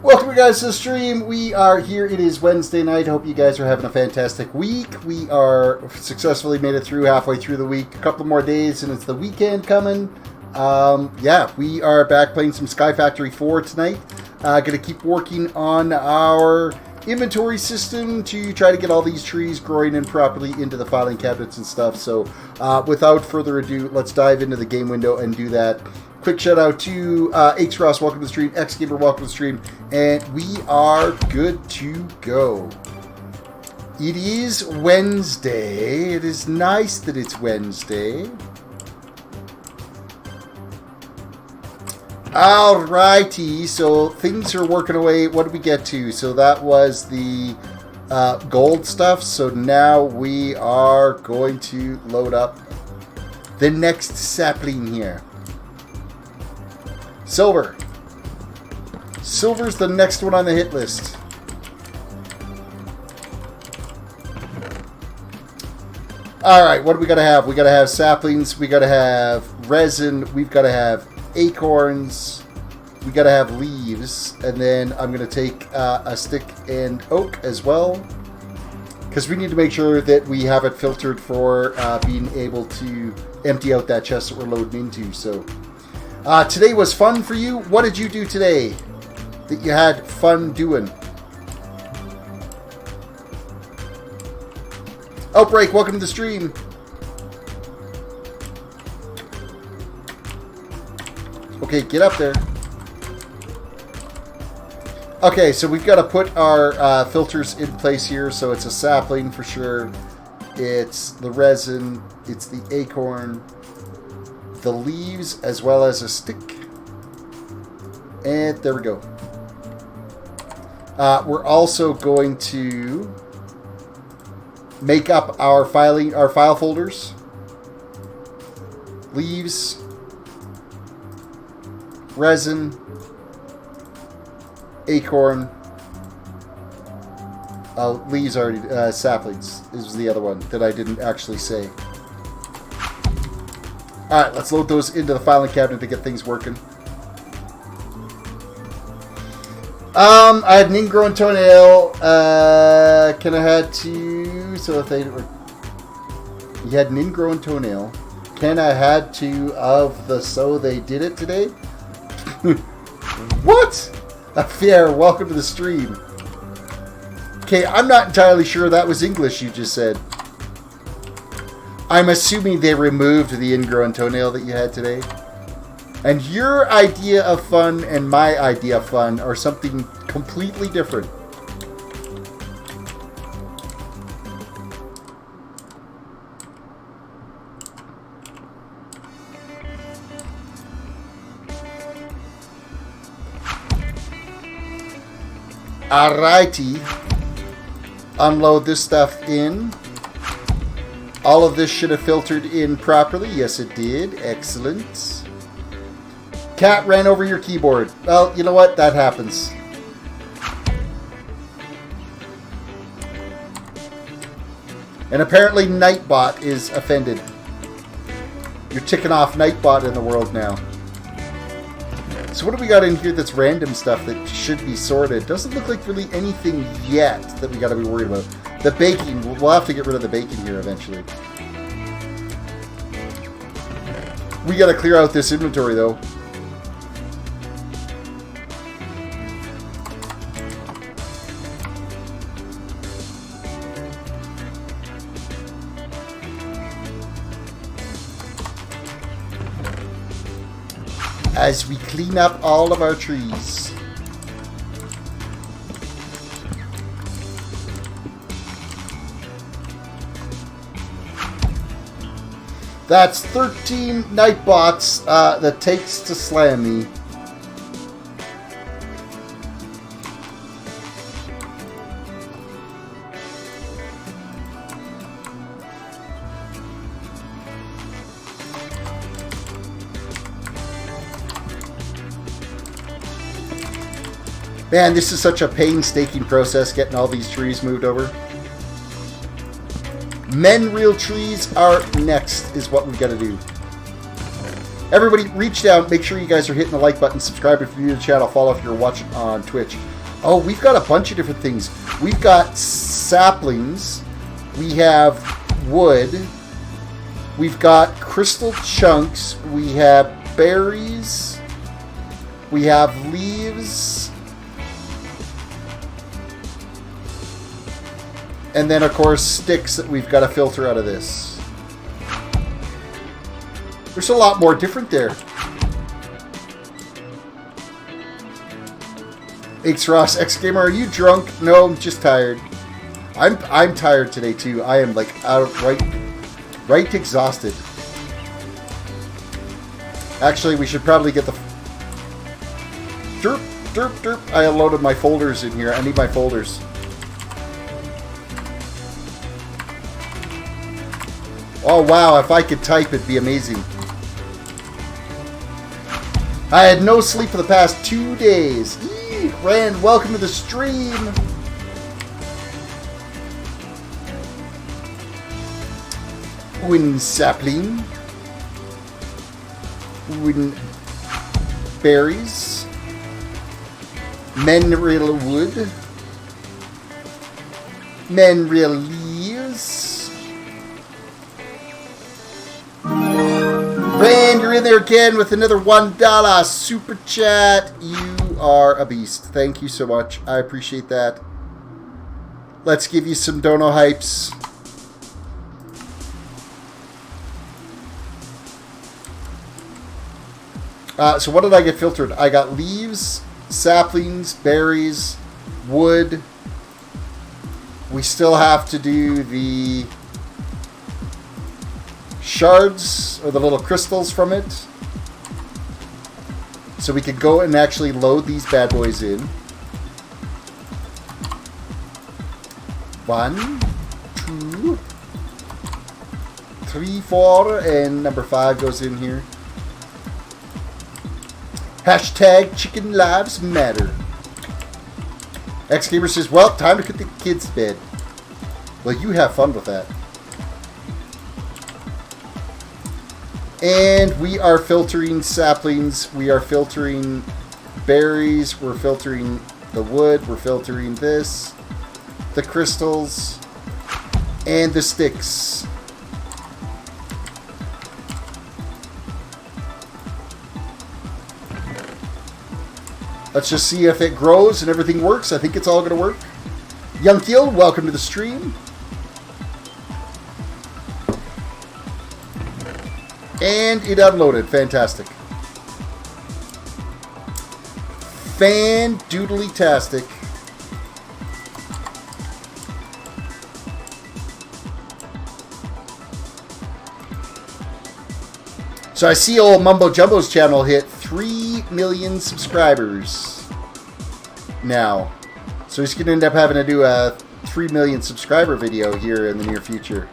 Welcome, you guys, to the stream. We are here. It is Wednesday night. I hope you guys are having a fantastic week. We are successfully made it through halfway through the week. A couple more days, and it's the weekend coming. Yeah, we are back playing some SkyFactory 4 tonight. Going to keep working on our inventory system to try to get all these trees growing in properly into the filing cabinets and stuff. So, without further ado, let's dive into the game window and do that. Quick shout out to H. Ross, welcome to the stream. X Gamer, welcome to the stream. And we are good to go. It is Wednesday. It is nice that it's Wednesday. Alrighty, so things are working away. What did we get to? So that was the gold stuff. So now we are going to load up the next sapling here. Silver. Silver's the next one on the hit list. Alright, what do we gotta have? We gotta have saplings, we gotta have resin, we've gotta have acorns, we gotta have leaves, and then I'm gonna take a stick and oak as well, because we need to make sure that we have it filtered for being able to empty out that chest that we're loading into. So today was fun for you. What did you do today that you had fun doing? Outbreak, welcome to the stream. Okay, get up there. Okay, so we've got to put our filters in place here. So it's a sapling for sure. It's the resin. It's the acorn. The leaves, as well as a stick. And there we go. We're also going to make up our file folders. Leaves, resin, acorn. Leaves already, saplings is the other one that I didn't actually say. Alright, let's load those into the filing cabinet to get things working. I had an ingrown toenail. Can I had to... So if they were... You had an ingrown toenail. Can I had to of the so they did it today? What? Fair, welcome to the stream. Okay, I'm not entirely sure that was English you just said. I'm assuming they removed the ingrown toenail that you had today. And your idea of fun and my idea of fun are something completely different. Alrighty. Unload this stuff in. All of this should have filtered in properly. Yes, it did. Excellent. Cat ran over your keyboard. Well, you know what? That happens. And apparently Nightbot is offended. You're ticking off Nightbot in the world now. So what do we got in here that's random stuff that should be sorted? Doesn't look like really anything yet that we got to be worried about. The baking, we'll have to get rid of the baking here eventually. We got to clear out this inventory though. As we clean up all of our trees. That's 13 Nightbots that takes to slam me. Man, this is such a painstaking process getting all these trees moved over. Men real trees are next, is what we've got to do. Everybody, reach down. Make sure you guys are hitting the like button. Subscribe if you're new to the channel. Follow if you're watching on Twitch. Oh, we've got a bunch of different things. We've got saplings. We have wood. We've got crystal chunks. We have berries. We have leaves. And then, of course, sticks that we've got to filter out of this. There's a lot more different there. Thanks, Ross. X-Gamer, are you drunk? No, I'm just tired. I'm tired today, too. I am, like, right exhausted. Actually, we should probably get the... Derp, derp, derp. I unloaded my folders in here. I need my folders. Oh, wow. If I could type, it'd be amazing. I had no sleep for the past 2 days. Eee, Rand, welcome to the stream. Wooden sapling. Wooden berries. Mineral wood. Mineral leaves. Rand, you're in there again with another $1 super chat. You are a beast. Thank you so much. I appreciate that. Let's give you some dono hypes. So what did I get filtered? I got leaves, saplings, berries, wood. We still have to do the shards, or the little crystals from it. So we could go and actually load these bad boys in. 1, 2, 3, 4, and number 5 goes in here. Hashtag chicken lives matter. X-Gamer says, well, time to put the kids to bed. Well, you have fun with that. And we are filtering saplings. We are filtering berries. We're filtering the wood. We're filtering this. The crystals. And the sticks. Let's just see if it grows and everything works. I think it's all going to work. Young Kill, welcome to the stream. And it uploaded. Fantastic. Fan-doodly-tastic. So I see old Mumbo Jumbo's channel hit 3 million subscribers now. So he's going to end up having to do a 3 million subscriber video here in the near future.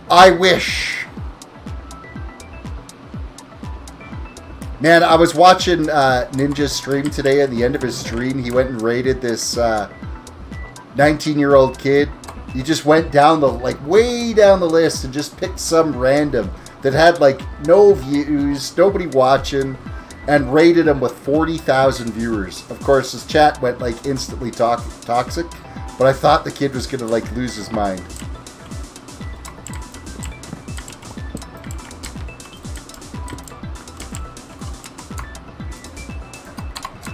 I wish. Man, I was watching Ninja's stream today. At the end of his stream, he went and raided this 19-year-old kid. He just went down the, like, way down the list and just picked some random that had, like, no views, nobody watching, and rated him with 40,000 viewers. Of course, his chat went, like, instantly toxic, but I thought the kid was going to, like, lose his mind.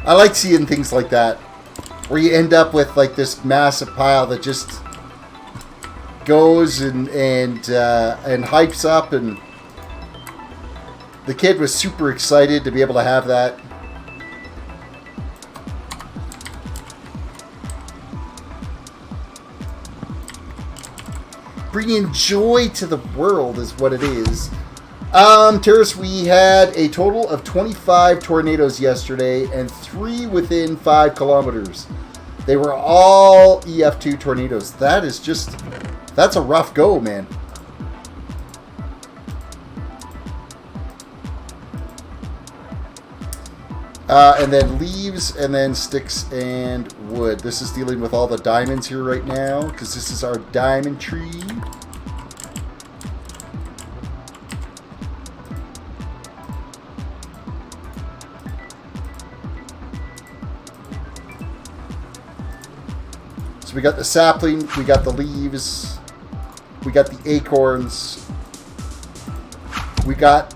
I like seeing things like that, where you end up with, like, this massive pile that just goes and hypes up, and the kid was super excited to be able to have that. Bringing joy to the world is what it is. Terrace, we had a total of 25 tornadoes yesterday, and 3 within 5 kilometers. They were all EF2 tornadoes. That is just... that's a rough go, man. And then leaves, and then sticks and wood. This is dealing with all the diamonds here right now, because this is our diamond tree. So we got the sapling, we got the leaves, we got the acorns, we got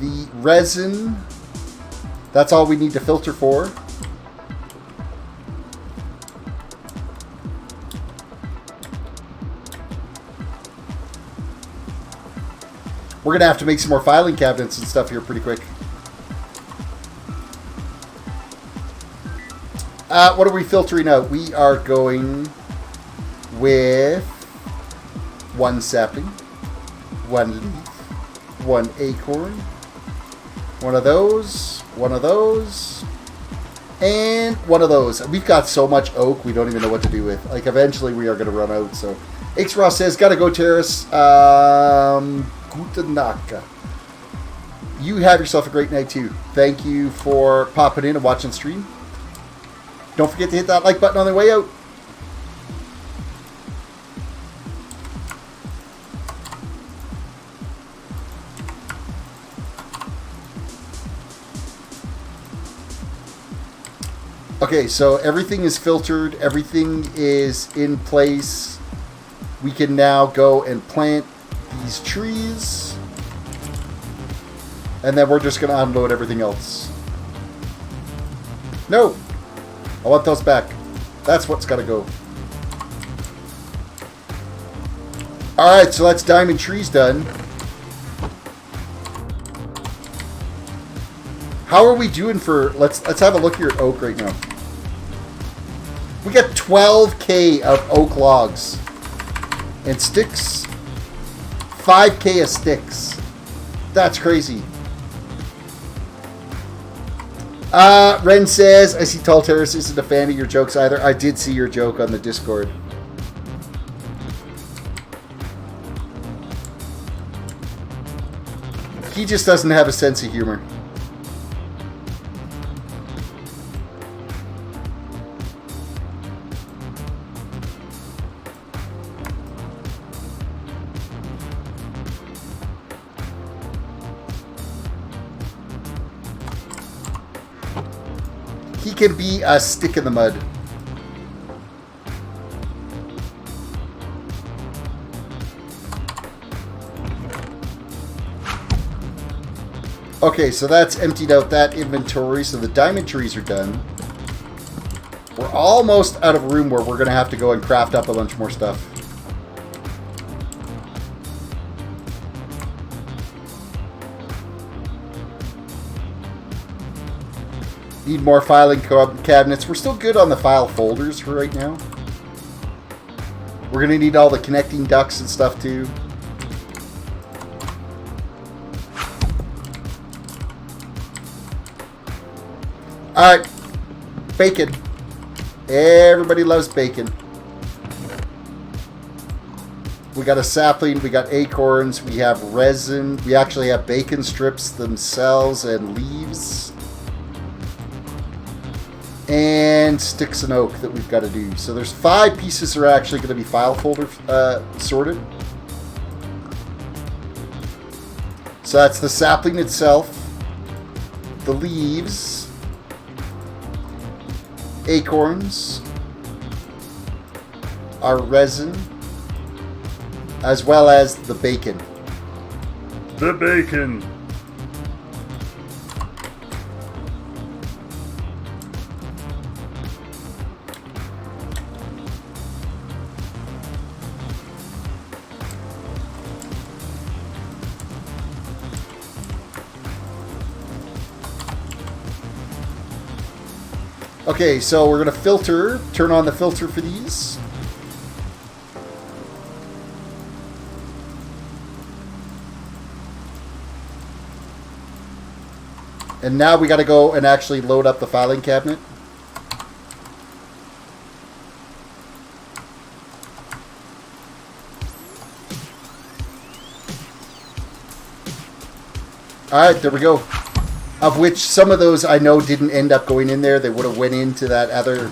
the resin. That's all we need to filter for. We're going to have to make some more filing cabinets and stuff here pretty quick. What are we filtering out? We are going with 1 sapling, 1 leaf, 1 acorn, 1 of those, 1 of those, and 1 of those. We've got so much oak, we don't even know what to do with. Like, eventually we are going to run out, so. X-Raw says, gotta go, Terrace. Guten Nacht. You have yourself a great night, too. Thank you for popping in and watching the stream. Don't forget to hit that like button on the way out. Okay, so everything is filtered. Everything is in place. We can now go and plant these trees. And then we're just going to unload everything else. No! I want those back. That's what's got to go. Alright, so that's diamond trees done. How are we doing for... Let's have a look here at oak right now. We got 12k of oak logs. And sticks. 5k of sticks. That's crazy. Ren says, I see Tall Terrace isn't a fan of your jokes either. I did see your joke on the Discord. He just doesn't have a sense of humor. He can be a stick in the mud. Okay, so that's emptied out that inventory. So the diamond trees are done. We're almost out of room where we're going to have to go and craft up a bunch more stuff. Need more filing cabinets. We're still good on the file folders for right now. We're going to need all the connecting ducts and stuff too. Alright. Bacon. Everybody loves bacon. We got a sapling. We got acorns. We have resin. We actually have bacon strips themselves and leaves. And sticks and oak that we've got to do. So there's 5 pieces that are actually going to be file folder sorted. So that's the sapling itself, the leaves, acorns, our resin, as well as the bacon. The bacon. Okay, so we're going to filter, turn on the filter for these. And now we got to go and actually load up the filing cabinet. Alright, there we go. Of which some of those I know didn't end up going in there. They would have went into that other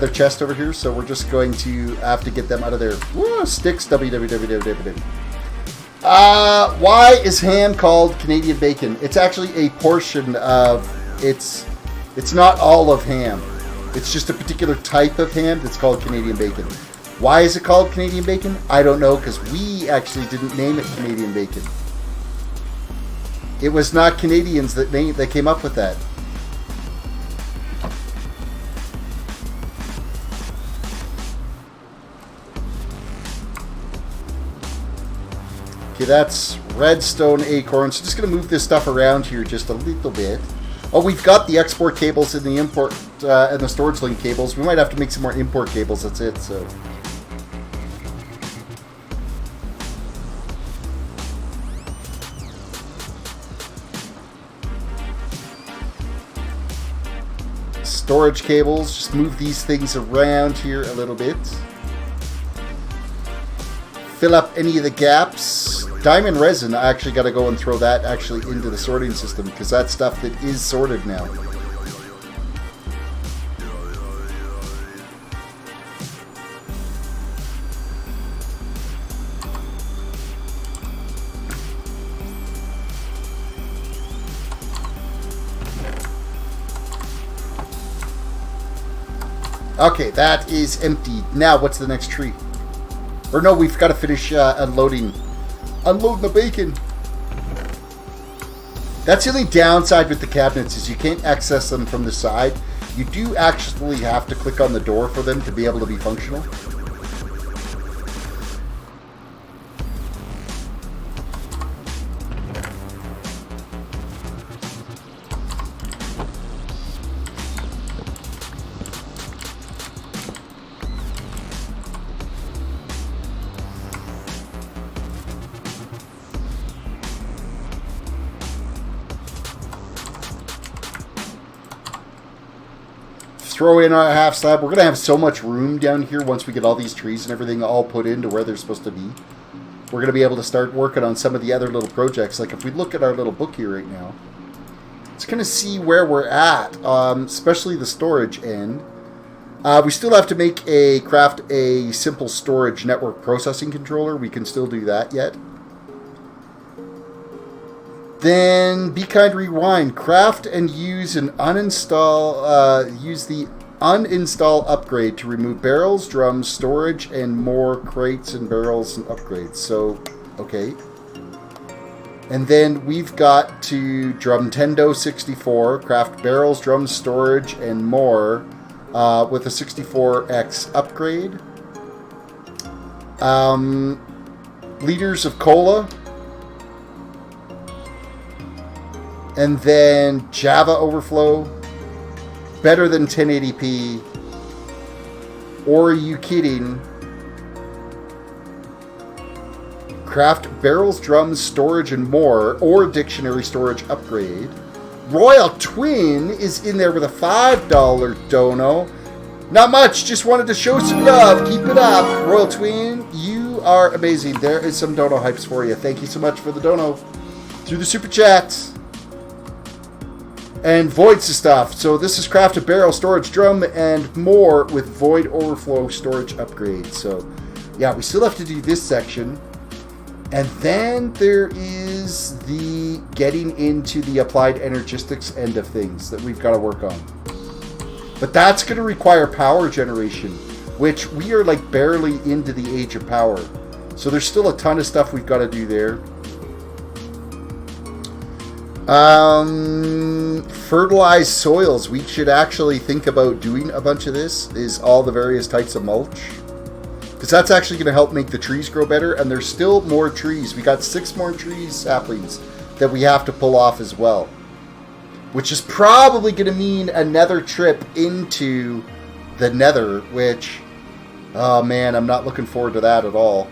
chest over here. So we're just going to have to get them out of there. Woo, sticks. www. Why is ham called Canadian bacon? It's actually a portion of it's not all of ham. It's just a particular type of ham that's called Canadian bacon. Why is it called Canadian bacon? I don't know, because we actually didn't name it Canadian bacon. It was not Canadians that came up with that. Okay, that's redstone acorns. So just going to move this stuff around here just a little bit. Oh, we've got the export cables and the import and the storage link cables. We might have to make some more import cables. That's it. So. Storage cables. Just move these things around here a little bit. Fill up any of the gaps. Diamond resin, I actually got to go and throw that actually into the sorting system because that's stuff that is sorted now. Okay, that is empty. Now, what's the next tree? Or no, we've got to finish unloading the bacon. That's the only downside with the cabinets is you can't access them from the side. You do actually have to click on the door for them to be able to be functional. Throw in our half slab. We're going to have so much room down here once we get all these trees and everything all put into where they're supposed to be. We're going to be able to start working on some of the other little projects. Like if we look at our little book here right now, it's going to see where we're at, especially the storage end. We still have to craft a simple storage network processing controller. We can still do that yet. Then Be Kind Rewind. Craft and use an uninstall. Use the uninstall upgrade to remove barrels, drums, storage, and more crates and barrels and upgrades. So, okay. And then we've got to Drumtendo 64. Craft barrels, drums, storage, and more with a 64x upgrade. Liters of cola. And then Java overflow, better than 1080p, or are you kidding? Craft barrels, drums, storage, and more, or dictionary storage upgrade. Royal Twin is in there with a $5 dono. Not much, just wanted to show some love. Keep it up. Royal Twin, you are amazing. There is some dono hypes for you. Thank you so much for the dono through the super chats. And voids of stuff. So this is crafted barrel, storage, drum, and more with void overflow storage upgrade. So yeah, we still have to do this section. And then there is the getting into the applied energistics end of things that we've got to work on. But that's going to require power generation, which we are like barely into the age of power. So there's still a ton of stuff we've got to do there. Fertilized soils. We should actually think about doing a bunch of this, is all the various types of mulch. Because that's actually going to help make the trees grow better. And there's still more trees. We got 6 more trees, saplings, that we have to pull off as well. Which is probably going to mean another trip into the nether, which, oh man, I'm not looking forward to that at all.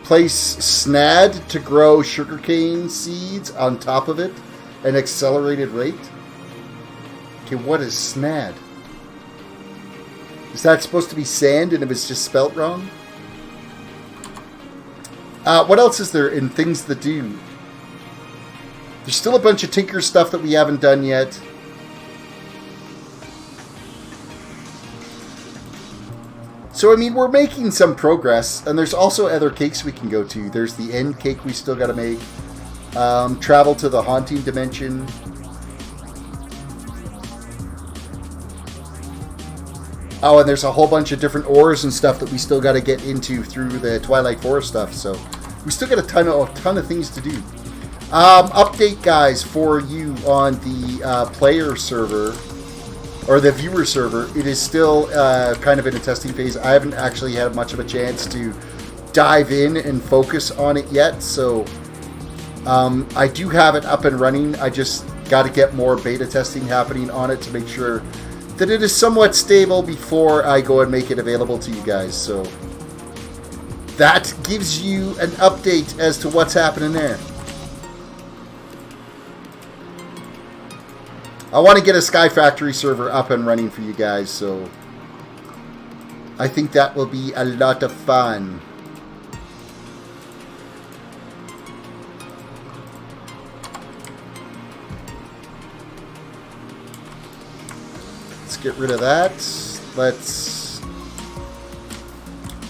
Place snad to grow sugarcane seeds on top of it at an accelerated rate. Okay, what is snad? Is that supposed to be sand and it was just spelt wrong? What else is there in things that do? There's still a bunch of Tinker stuff that we haven't done yet. So, I mean, we're making some progress, and there's also other cakes we can go to. There's the end cake we still got to make. Travel to the haunting dimension. Oh, and there's a whole bunch of different ores and stuff that we still got to get into through the Twilight Forest stuff. So, we still got a ton of things to do. Update, guys, for you on the player server. Or the viewer server, it is still kind of in a testing phase. I haven't actually had much of a chance to dive in and focus on it yet. So I do have it up and running. I just got to get more beta testing happening on it to make sure that it is somewhat stable before I go and make it available to you guys. So that gives you an update as to what's happening there. I want to get a SkyFactory server up and running for you guys, so I think that will be a lot of fun. Let's get rid of that. Let's.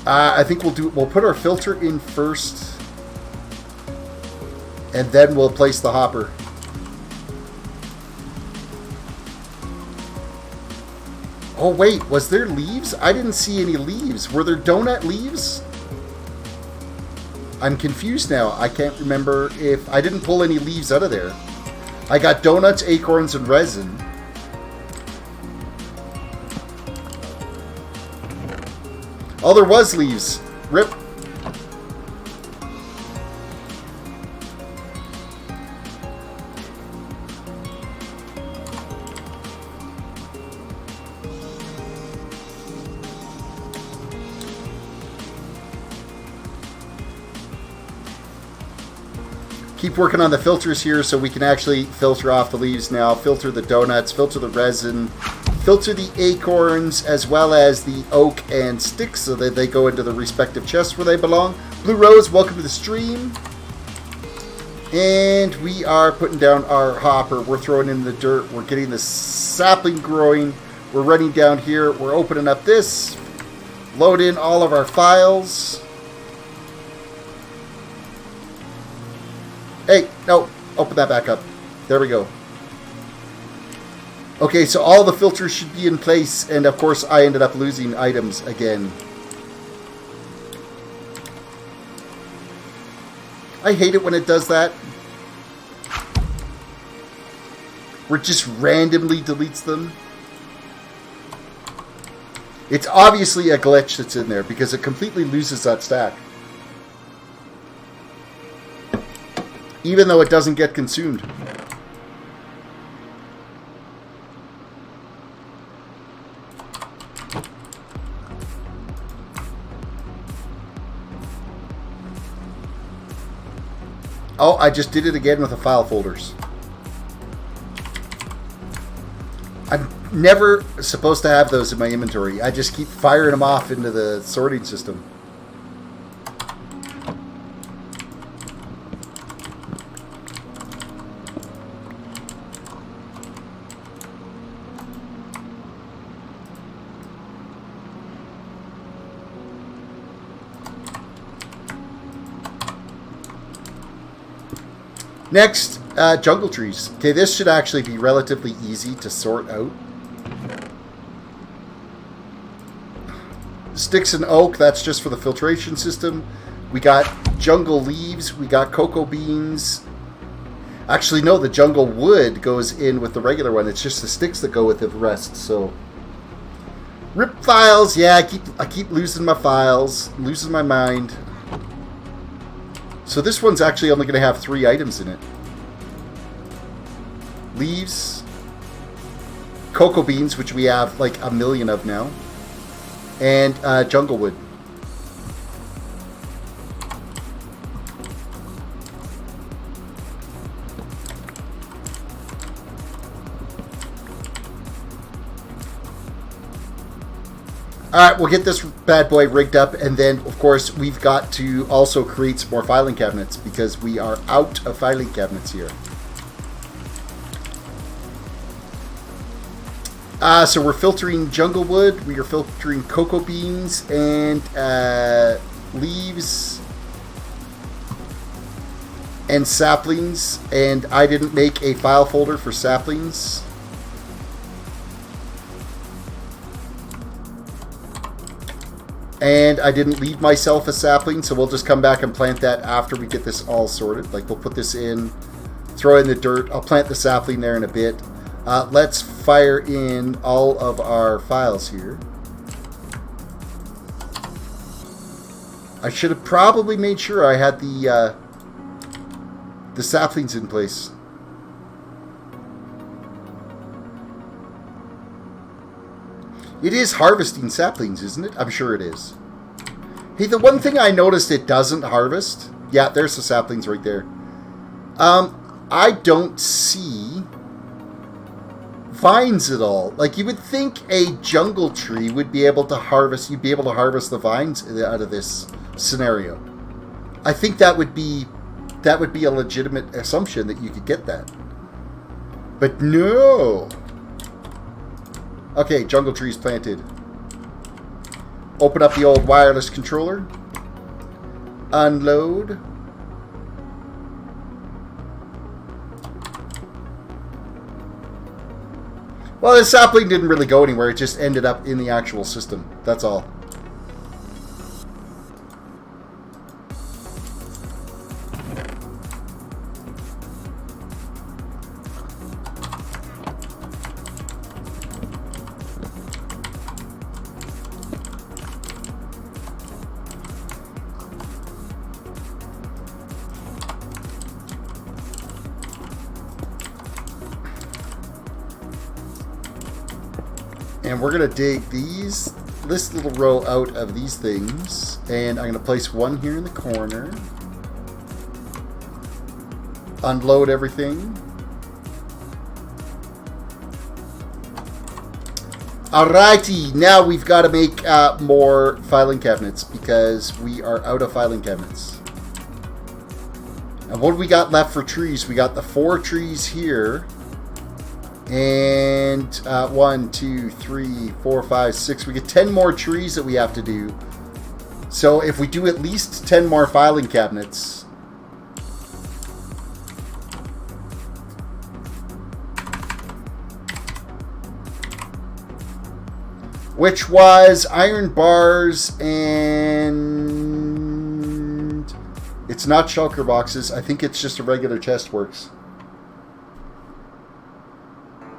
I think we'll put our filter in first, and then we'll place the hopper. Oh, wait, was there leaves? I didn't see any leaves. Were there donut leaves? I'm confused now. I can't remember if... I didn't pull any leaves out of there. I got donuts, acorns, and resin. Oh, there was leaves. Rip. Keep working on the filters here so we can actually filter off the leaves now, filter the donuts, filter the resin, filter the acorns, as well as the oak and sticks so that they go into the respective chests where they belong. Blue Rose, welcome to the stream. And we are putting down our hopper. We're throwing in the dirt. We're getting the sapling growing. We're running down here. We're opening up this. Load in all of our files. Hey, no, open that back up. There we go. Okay, so all the filters should be in place, and of course I ended up losing items again. I hate it when it does that. Where it just randomly deletes them. It's obviously a glitch that's in there, because it completely loses that stack. Even though it doesn't get consumed. Oh, I just did it again with the file folders. I'm never supposed to have those in my inventory. I just keep firing them off into the sorting system. Next, jungle trees. Okay, this should actually be relatively easy to sort out. Sticks and oak, that's just for the filtration system. We got jungle leaves, we got cocoa beans. Actually, no, the jungle wood goes in with the regular one. It's just the sticks that go with the rest, so. Rip files, yeah, I keep losing my files, losing my mind. So this one's actually only going to have 3 items in it. Leaves, cocoa beans, which we have like 1 million of now, and jungle wood. Alright, we'll get this bad boy rigged up, and then, of course, we've got to also create some more filing cabinets, because we are out of filing cabinets here. So we're filtering jungle wood, we are filtering cocoa beans, and leaves and saplings, and I didn't make a file folder for saplings. And I didn't leave myself a sapling, so we'll just come back and plant that after we get this all sorted. Like, we'll put this in, throw in the dirt. I'll plant the sapling there in a bit. Let's fire in all of our files here. I should have probably made sure I had the saplings in place. It is harvesting saplings, isn't it? I'm sure it is. Hey, the one thing I noticed it doesn't harvest... Yeah, there's the saplings right there. I don't see vines at all. Like, you would think a jungle tree would be able to harvest... You'd be able to harvest the vines out of this scenario. I think that would be a legitimate assumption that you could get that. But no! Okay, jungle trees planted. Open up the old wireless controller. Unload. Well, the sapling didn't really go anywhere. It just ended up in the actual system. That's all. And we're going to dig this little row out of these things. And I'm going to place one here in the corner. Unload everything. Alrighty, now we've got to make more filing cabinets because we are out of filing cabinets. And what do we got left for trees? We got the 4 trees here. And 1, 2, 3, 4, 5, 6. We get 10 more trees that we have to do. So if we do at least 10 more filing cabinets, which was iron bars, and it's not shulker boxes. I think it's just a regular chest works.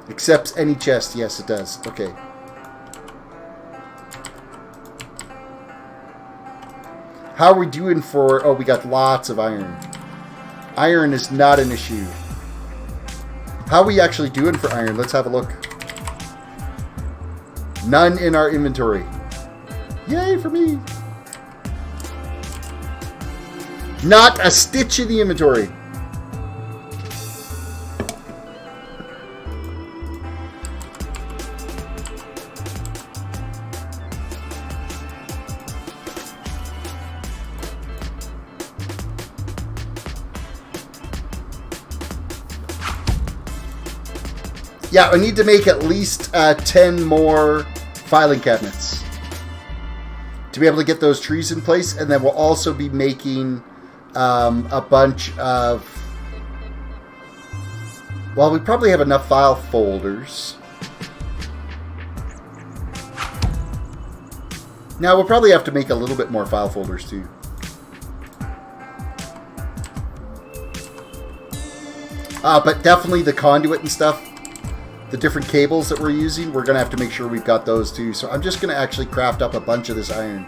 Accepts any chest. Yes, it does. Okay. How are we doing for... Oh, we got lots of iron. Iron is not an issue. How are we actually doing for iron? Let's have a look. None in our inventory. Yay for me. Not a stitch in the inventory. Yeah, I need to make at least 10 more filing cabinets to be able to get those trees in place, and then we'll also be making a bunch of... Well, we probably have enough file folders. Now, we'll probably have to make a little bit more file folders, too. But definitely the conduit and stuff, the different cables that we're using, we're going to have to make sure we've got those too. So I'm just going to actually craft up a bunch of this iron.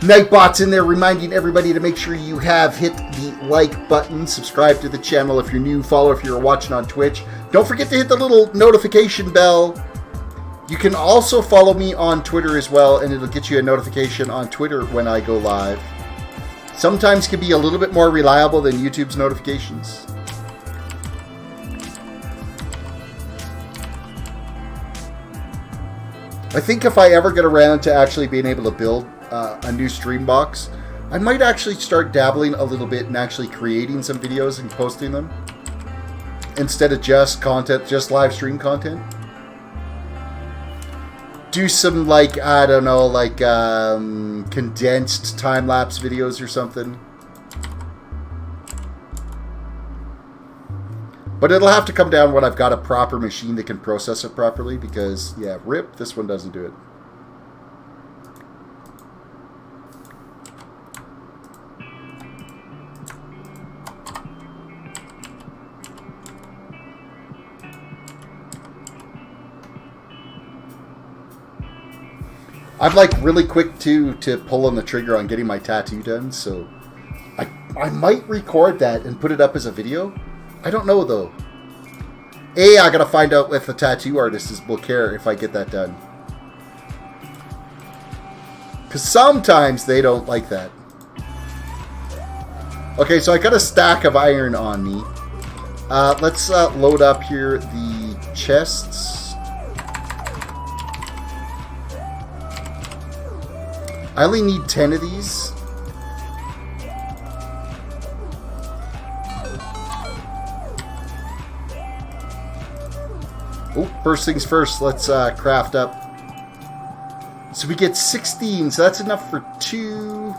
Nightbot's in there reminding everybody to make sure you have hit the like button, subscribe to the channel if you're new, follow if you're watching on Twitch. Don't forget to hit the little notification bell. You can also follow me on Twitter as well, and it'll get you a notification on Twitter when I go live. Sometimes can be a little bit more reliable than YouTube's notifications. I think if I ever get around to actually being able to build a new stream box, I might actually start dabbling a little bit and actually creating some videos and posting them instead of just content, just live stream content. do some, like, I don't know, like, condensed time-lapse videos or something. But it'll have to come down when I've got a proper machine that can process it properly, because, yeah, rip, this one doesn't do it. I'm like really quick to pull on the trigger on getting my tattoo done, so I might record that and put it up as a video. I don't know though. I gotta find out if the tattoo artist will care if I get that done. Because sometimes they don't like that. Okay, so I got a stack of iron on me. Let's load up here the chests. I only need 10 of these. Oh, first things first, let's craft up. So we get 16, so that's enough for 2.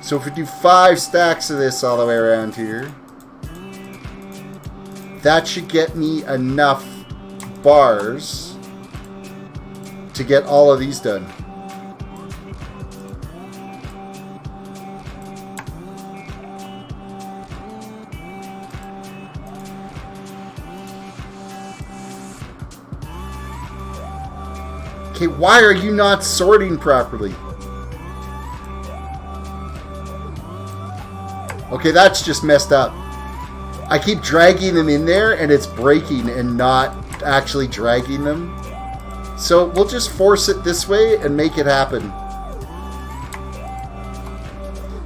So if we do 5 stacks of this all the way around here, that should get me enough bars to get all of these done. Okay, why are you not sorting properly? Okay, that's just messed up. I keep dragging them in there and it's breaking and not actually dragging them. So we'll just force it this way and make it happen.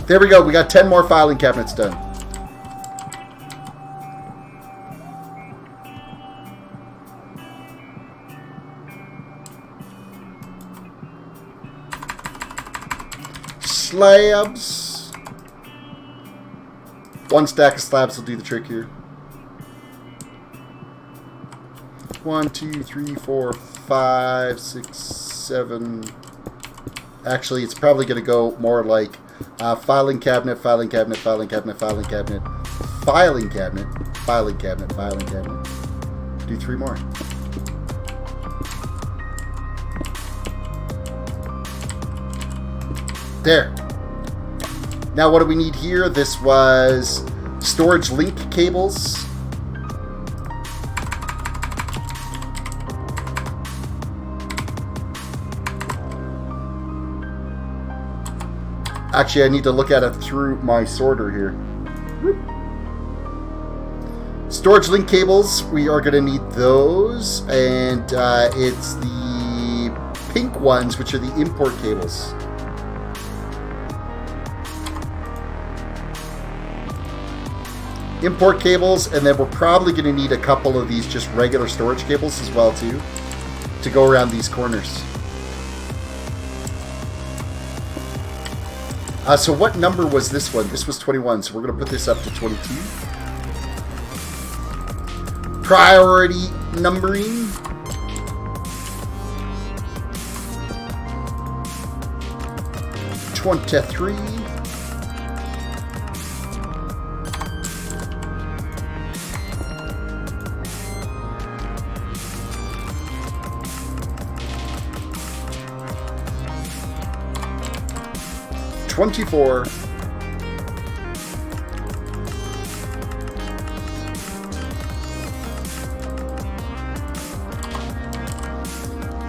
There we go, we got 10 more filing cabinets done. Slabs. 1 stack of slabs will do the trick here. 1, 2, 3, 4, 5, 6, 7. Actually, it's probably going to go more like filing cabinet, filing cabinet, filing cabinet, filing cabinet, filing cabinet, filing cabinet, filing cabinet. Do 3 more. There. Now what do we need here? This was storage link cables. Actually, I need to look at it through my sorter here. Storage link cables, we are going to need those. And it's the pink ones, which are the import cables. Import cables, and then we're probably going to need a couple of these just regular storage cables as well too, to go around these corners. So what number was this one? This was 21, so we're going to put this up to 22. Priority numbering. $23. $24.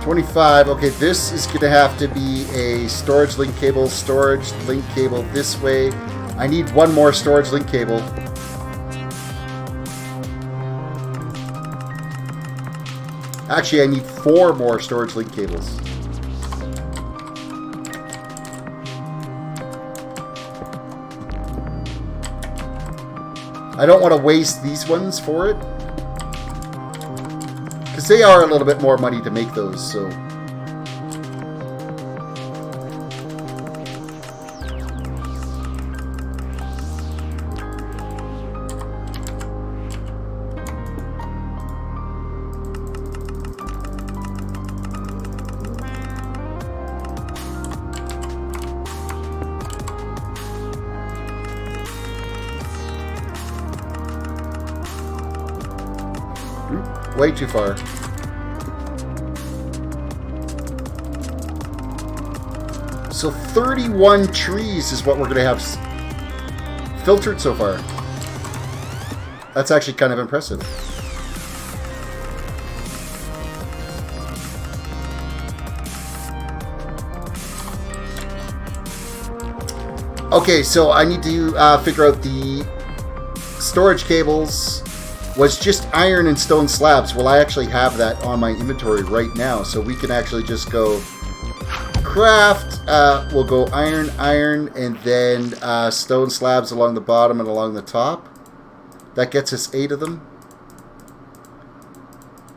$25. Okay, this is going to have to be a storage link cable this way. I need 1 more storage link cable. Actually, I need 4 more storage link cables. I don't want to waste these ones for it, because they are a little bit more money to make those, so. Way too far. So 31 trees is what we're going to have filtered so far. That's actually kind of impressive. Okay, so I need to figure out the storage cables. Was just iron and stone slabs. Well, I actually have that on my inventory right now, so we can actually just go craft. We'll go iron, and then stone slabs along the bottom and along the top. That gets us 8 of them.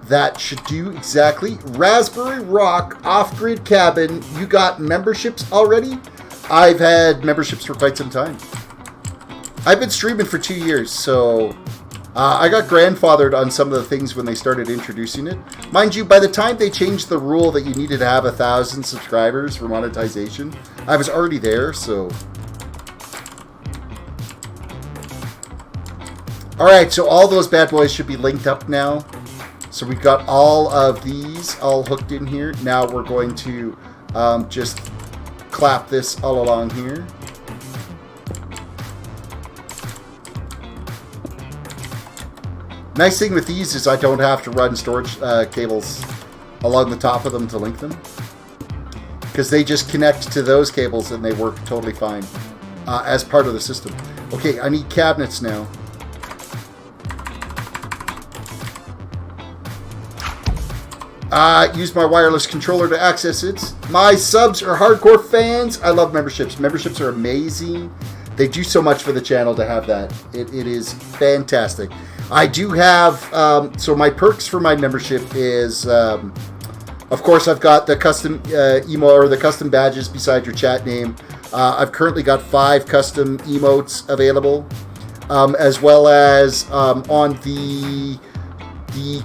That should do exactly. Raspberry Rock off-grid cabin. You got memberships already? I've had memberships for quite some time. I've been streaming for 2 years, so I got grandfathered on some of the things when they started introducing it. Mind you, by the time they changed the rule that you needed to have 1,000 subscribers for monetization, I was already there, so... Alright, so all those bad boys should be linked up now. So we've got all of these all hooked in here. Now we're going to just clap this all along here. Nice thing with these is I don't have to run storage cables along the top of them to link them, because they just connect to those cables and they work totally fine as part of the system. Okay, I need cabinets now. Use my wireless controller to access it. My subs are hardcore fans. I love memberships. Memberships are amazing. They do so much for the channel to have that. It is fantastic. I do have, so my perks for my membership is, of course, I've got the custom emo or the custom badges beside your chat name. I've currently got 5 custom emotes available, as well as on the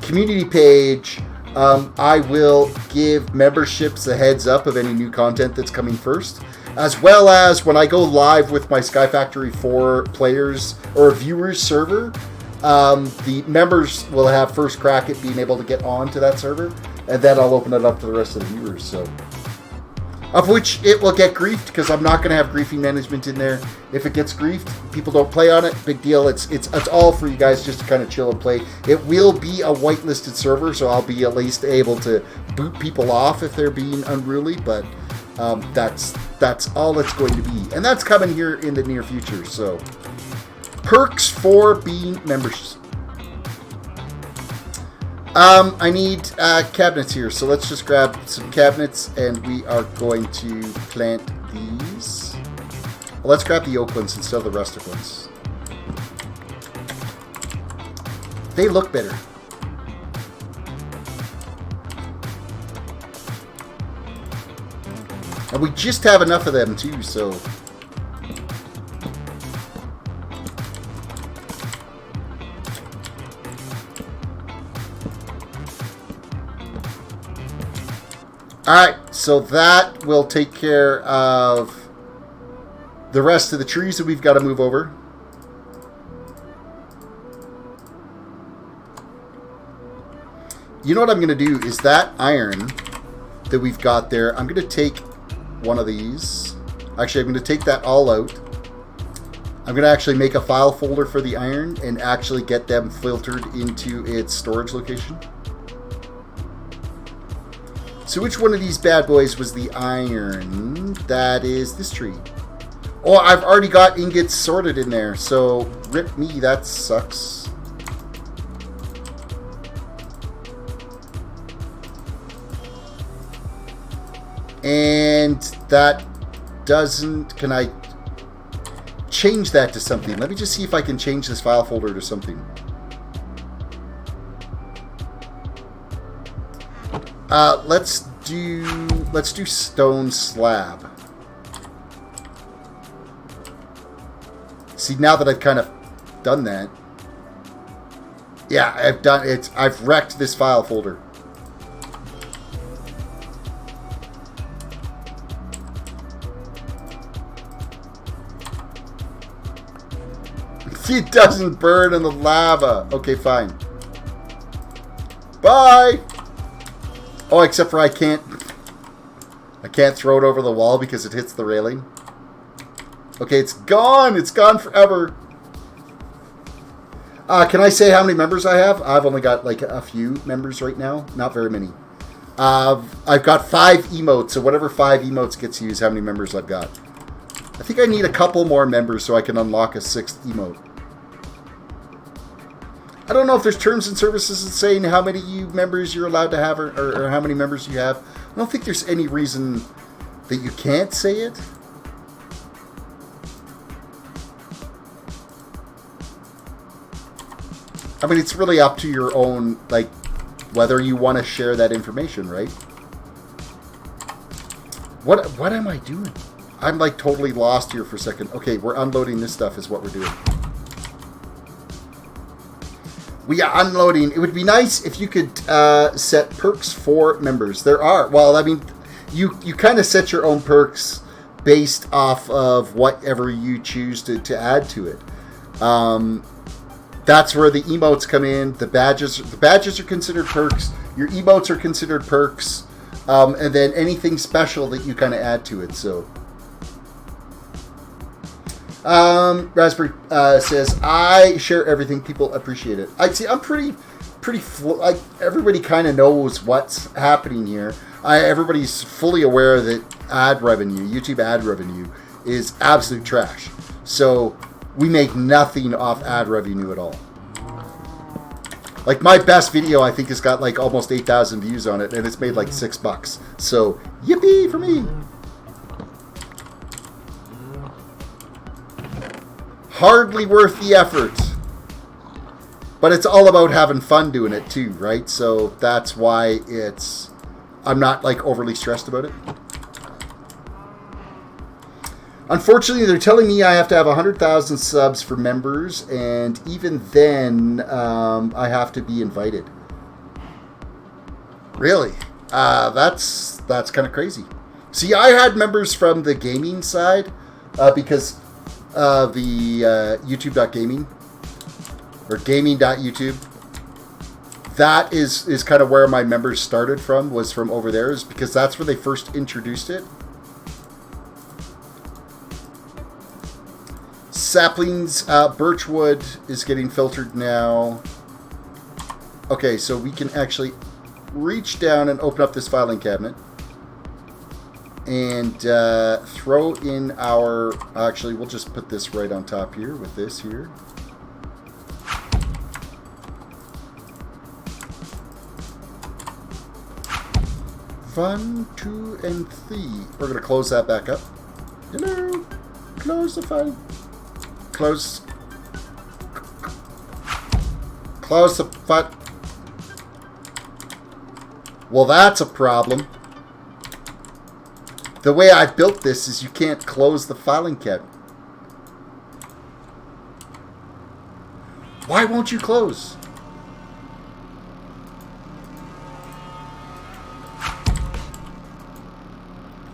community page. I will give memberships a heads up of any new content that's coming first, as well as when I go live with my SkyFactory 4 players or viewers server, the members will have first crack at being able to get onto that server, and then I'll open it up to the rest of the viewers. So, of which it will get griefed, because I'm not going to have griefing management in there. If it gets griefed, people don't play on it. Big deal. It's all for you guys just to kind of chill and play. It will be a whitelisted server, so I'll be at least able to boot people off if they're being unruly. But that's all it's going to be, and that's coming here in the near future. So, perks for being members. I need cabinets here, so let's just grab some cabinets, and we are going to plant these. Well, let's grab the oak ones instead of the rustic ones. They look better. And we just have enough of them too, so... Alright, so that will take care of the rest of the trees that we've got to move over. You know what I'm going to do is that iron that we've got there, I'm going to take one of these. Actually, I'm going to take that all out. I'm going to actually make a file folder for the iron and actually get them filtered into its storage location. So which one of these bad boys was the iron? That is this tree. Oh, I've already got ingots sorted in there, so rip me, that sucks. And that doesn't... Can I change that to something? Let me just see if I can change this file folder to something. Let's do stone slab. See, now that I've kind of done that, yeah, I've done it. I've wrecked this file folder. It doesn't burn in the lava. Okay, fine. Bye! Oh, except for I can't throw it over the wall because it hits the railing. Okay, it's gone! It's gone forever! Can I say how many members I have? I've only got like a few members right now. Not very many. I've got 5 emotes, so whatever 5 emotes gets used, how many members I've got. I think I need a couple more members so I can unlock a 6th emote. I don't know if there's terms and services saying how many members you're allowed to have or how many members you have. I don't think there's any reason that you can't say it. I mean, it's really up to your own, like, whether you want to share that information, right? What am I doing? I'm, like, totally lost here for a second. Okay, we're unloading this stuff is what we're doing. We are unloading. It would be nice if you could set perks for members. There are. Well, I mean, you kind of set your own perks based off of whatever you choose to add to it. That's where the emotes come in. The badges are considered perks. Your emotes are considered perks. And then anything special that you kind of add to it. So, Raspberry says, I share everything. People appreciate it. I'm pretty like, everybody kind of knows what's happening here. Everybody's fully aware that YouTube ad revenue is absolute trash. So we make nothing off ad revenue at all. Like, my best video, I think, has got like almost 8,000 views on it, and it's made like $6. So, yippee for me. Hardly worth the effort. But it's all about having fun doing it too, right? So that's why I'm not like overly stressed about it. Unfortunately, they're telling me I have to have 100,000 subs for members, and even then, I have to be invited. Really? That's kind of crazy. See, I had members from the gaming side because the YouTube.gaming or gaming.youtube. That is kind of where my members started from, was from over there, is because that's where they first introduced it. Saplings, birchwood is getting filtered now. Okay, so we can actually reach down and open up this filing cabinet and throw in our... Actually, we'll just put this right on top here with this here. One, two, and three. We're going to close that back up. Hello. Close the file. Close the file. Well, that's a problem. The way I built this is you can't close the filing cabinet. Why won't you close?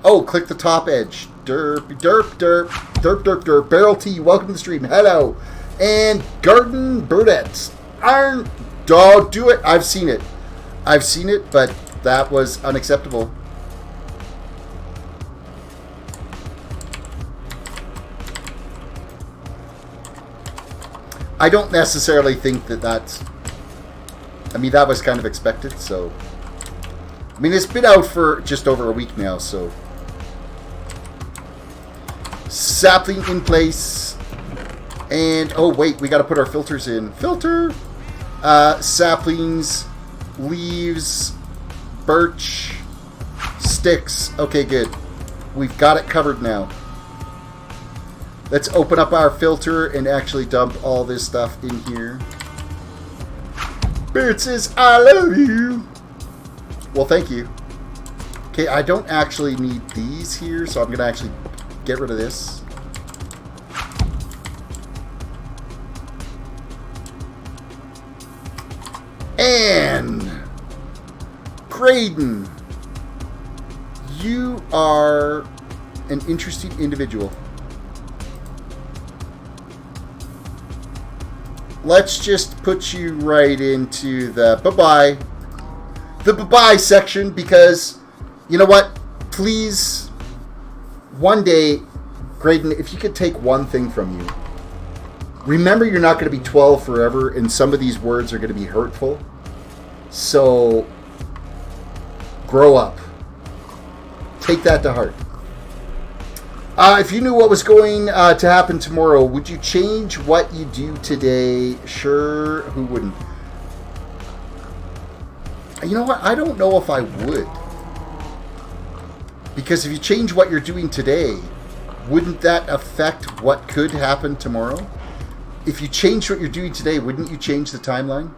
Oh, click the top edge. Derp, derp, derp, derp, derp, derp. Barrel T, welcome to the stream. Hello. And Garden Birdettes. Iron Dog, do it. I've seen it. I've seen it, but that was unacceptable. I don't necessarily think that that's... I mean, that was kind of expected, so... I mean, it's been out for just over a week now, so... Sapling in place. And, oh wait, we got to put our filters in. Filter! Saplings, leaves, birch, sticks. Okay, good. We've got it covered now. Let's open up our filter and actually dump all this stuff in here. Bird says, I love you. Well, thank you. Okay, I don't actually need these here, so I'm going to actually get rid of this. And Graydon, you are an interesting individual. Let's just put you right into the bye-bye. the bye-bye section because, you know what? Please, one day, Graydon, if you could take one thing from you, remember you're not going to be 12 forever, and some of these words are going to be hurtful. So, grow up. Take that to heart. If you knew what was going to happen tomorrow, would you change what you do today? Sure, who wouldn't? You know what? I don't know if I would. Because if you change what you're doing today, wouldn't that affect what could happen tomorrow? If you change what you're doing today, wouldn't you change the timeline?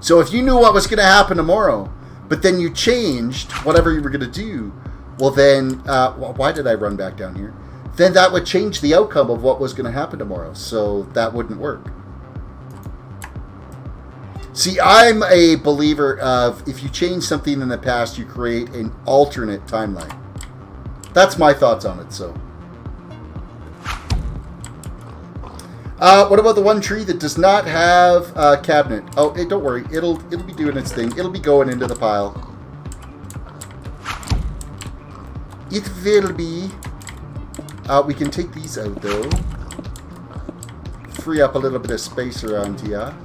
So if you knew what was going to happen tomorrow, but then you changed whatever you were going to do, well then, why did I run back down here? Then that would change the outcome of what was going to happen tomorrow. So that wouldn't work. See, I'm a believer of if you change something in the past, you create an alternate timeline. That's my thoughts on it, so. What about the one tree that does not have a cabinet? Oh, hey, don't worry. It'll be doing its thing. It'll be going into the pile. It will be. We can take these out, though. Free up a little bit of space around here.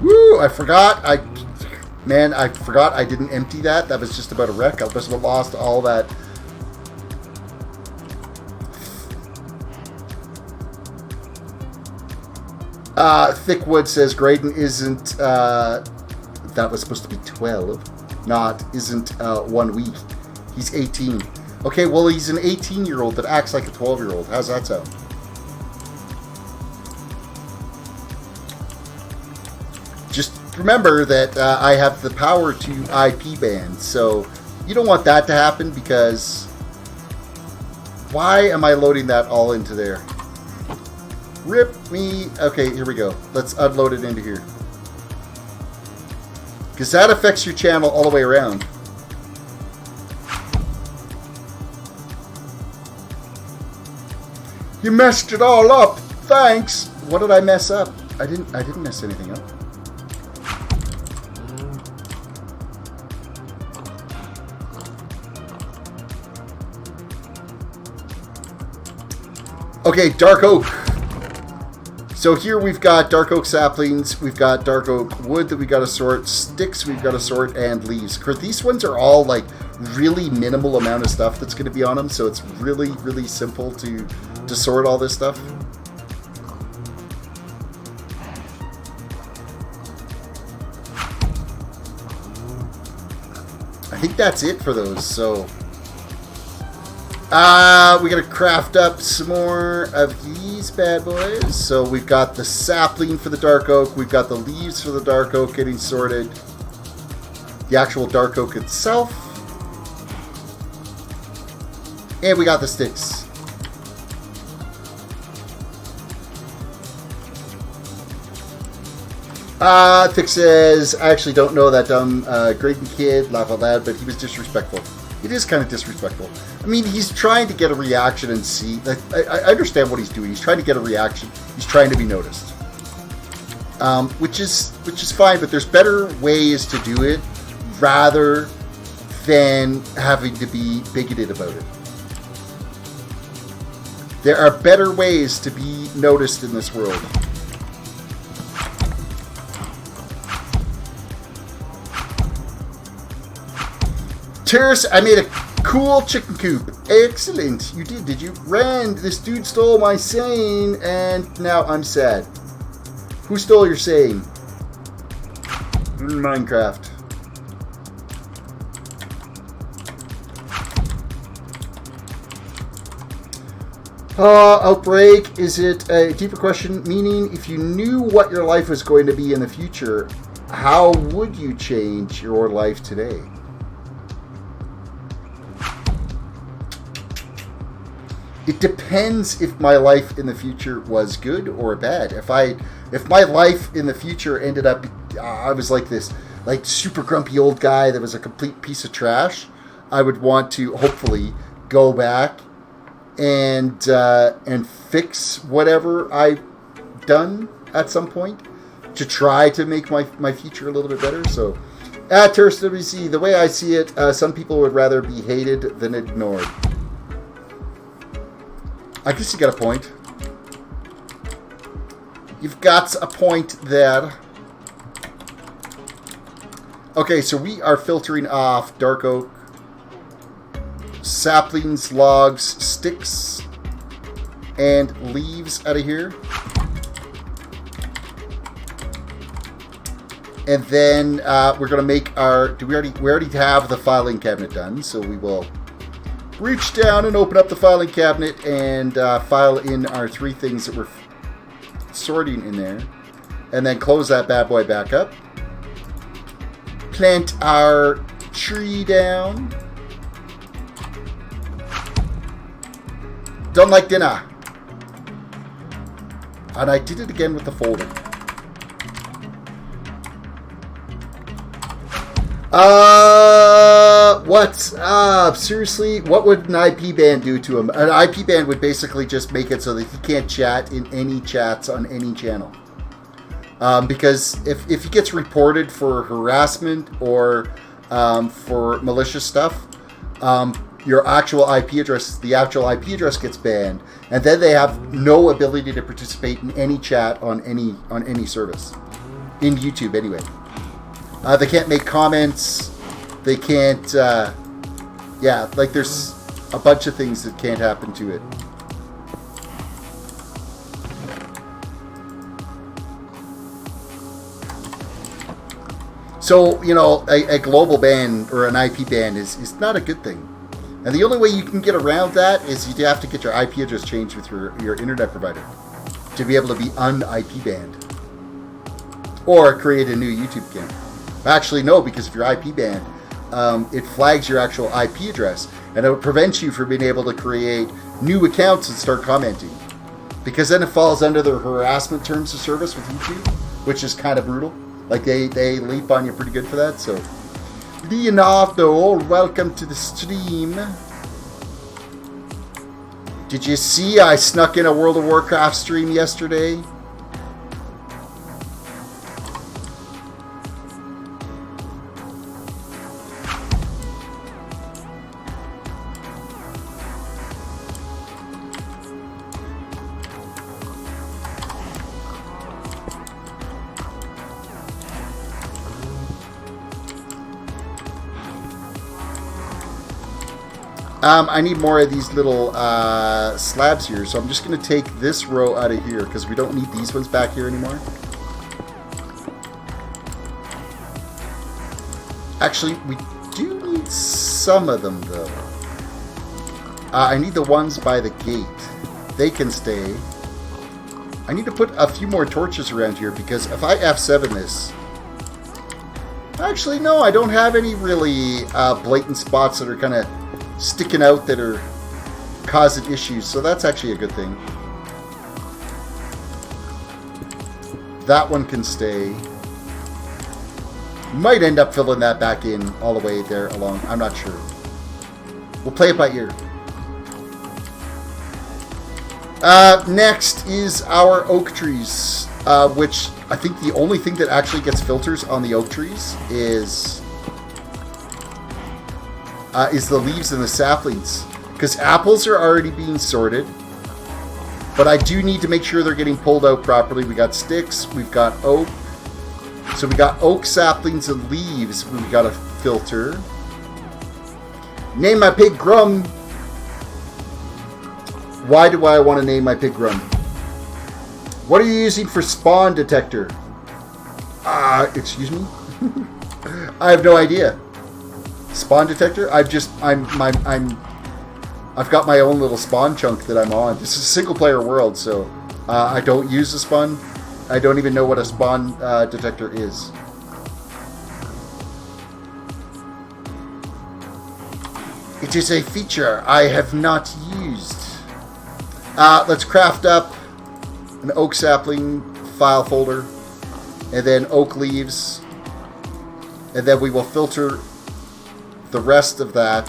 Woo! I forgot. I forgot I didn't empty that. That was just about a wreck. I must have lost all that. Thickwood says Graydon isn't, that was supposed to be 12, isn't 1 week. He's 18. Okay, well, he's an 18-year-old that acts like a 12-year-old. How's that sound? Just remember that I have the power to IP ban, so you don't want that to happen because why am I loading that all into there? Rip me. Okay, here we go. Let's unload it into here. Because that affects your channel all the way around. You messed it all up. Thanks. What did I mess up? I didn't mess anything up. Okay, dark oak. So here we've got dark oak saplings, we've got dark oak wood that we got to sort, sticks we've got to sort, and leaves. These ones are all like really minimal amount of stuff that's going to be on them, so it's really, really simple to sort all this stuff. I think that's it for those, so... we gotta craft up some more of these bad boys. So we've got the sapling for the dark oak. We've got the leaves for the dark oak getting sorted. The actual dark oak itself. And we got the sticks. Thick says, I actually don't know that dumb Graydon kid, laugh out loud, but he was disrespectful. It is kind of disrespectful. I mean, he's trying to get a reaction and see. Like, I understand what he's doing. He's trying to get a reaction. He's trying to be noticed, which is fine. But there's better ways to do it rather than having to be bigoted about it. There are better ways to be noticed in this world. Terrace, I made a cool chicken coop. Excellent. You did you? Rand, this dude stole my saying, and now I'm sad. Who stole your saying? Minecraft. Outbreak. Is it a deeper question? Meaning, if you knew what your life was going to be in the future, how would you change your life today? It depends if my life in the future was good or bad. If my life in the future ended up, I was like this, like super grumpy old guy that was a complete piece of trash, I would want to hopefully go back and fix whatever I've done at some point to try to make my future a little bit better. So, at Terrorist WC, the way I see it, some people would rather be hated than ignored. I guess you got a point. You've got a point there. Okay, so we are filtering off dark oak, saplings, logs, sticks, and leaves out of here. And then we're going to make our... we already have the filing cabinet done, so we will reach down and open up the filing cabinet and file in our 3 things that we're sorting in there. And then close that bad boy back up. Plant our tree down. Done like dinner. And I did it again with the folder. What's up? Seriously, what would an IP ban do to him? An IP ban would basically just make it so that he can't chat in any chats on any channel. Because if he gets reported for harassment or for malicious stuff, your actual IP address, the actual IP address gets banned, and then they have no ability to participate in any chat on any service, in YouTube anyway. They can't make comments. They can't. Yeah, like there's a bunch of things that can't happen to it. So, you know, a global ban or an IP ban is not a good thing. And the only way you can get around that is you have to get your IP address changed with your internet provider to be able to be un-IP banned. Or create a new YouTube account. Actually, no, because if you're IP banned, it flags your actual IP address, and it prevents you from being able to create new accounts and start commenting. Because then it falls under their harassment terms of service with YouTube, which is kind of brutal. Like, they leap on you pretty good for that, so... Leonardo, welcome to the stream. Did you see I snuck in a World of Warcraft stream yesterday? I need more of these little slabs here, so I'm just going to take this row out of here because we don't need these ones back here anymore. Actually, we do need some of them, though. I need the ones by the gate. They can stay. I need to put a few more torches around here because if I F7 this... Actually, no, I don't have any really blatant spots that are kind of sticking out that are causing issues, so that's actually a good thing. That one can stay. Might end up filling that back in all the way there along. I'm not sure. We'll play it by ear. Next is our oak trees, which I think the only thing that actually gets filters on the oak trees is the leaves and the saplings. Because apples are already being sorted. But I do need to make sure they're getting pulled out properly. We got sticks, we've got oak. So we got oak, saplings, and leaves we've got to filter. Name my pig Grum. Why do I want to name my pig Grum? What are you using for spawn detector? Excuse me? I have no idea. Spawn detector? I've got my own little spawn chunk that I'm on. This is a single player world, so I don't use the spawn. I don't even know what a spawn detector is. It is a feature I have not used. Let's craft up an oak sapling file folder, and then oak leaves, and then we will filter the rest of that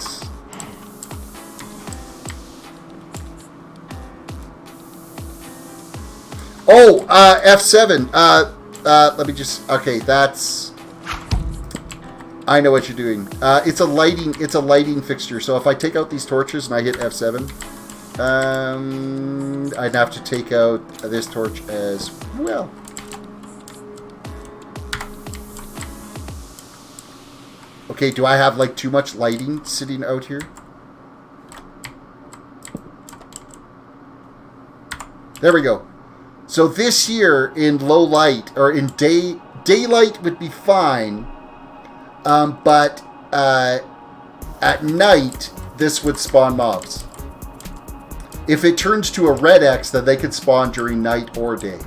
Oh, F7. Let me just... Okay, that's... I know what you're doing. It's a lighting fixture. So if I take out these torches and I hit F7, I'd have to take out this torch as well. Okay, do I have like too much lighting sitting out here? There we go. So this here in low light, or in daylight would be fine. But at night, this would spawn mobs. If it turns to a red X, then they could spawn during night or day.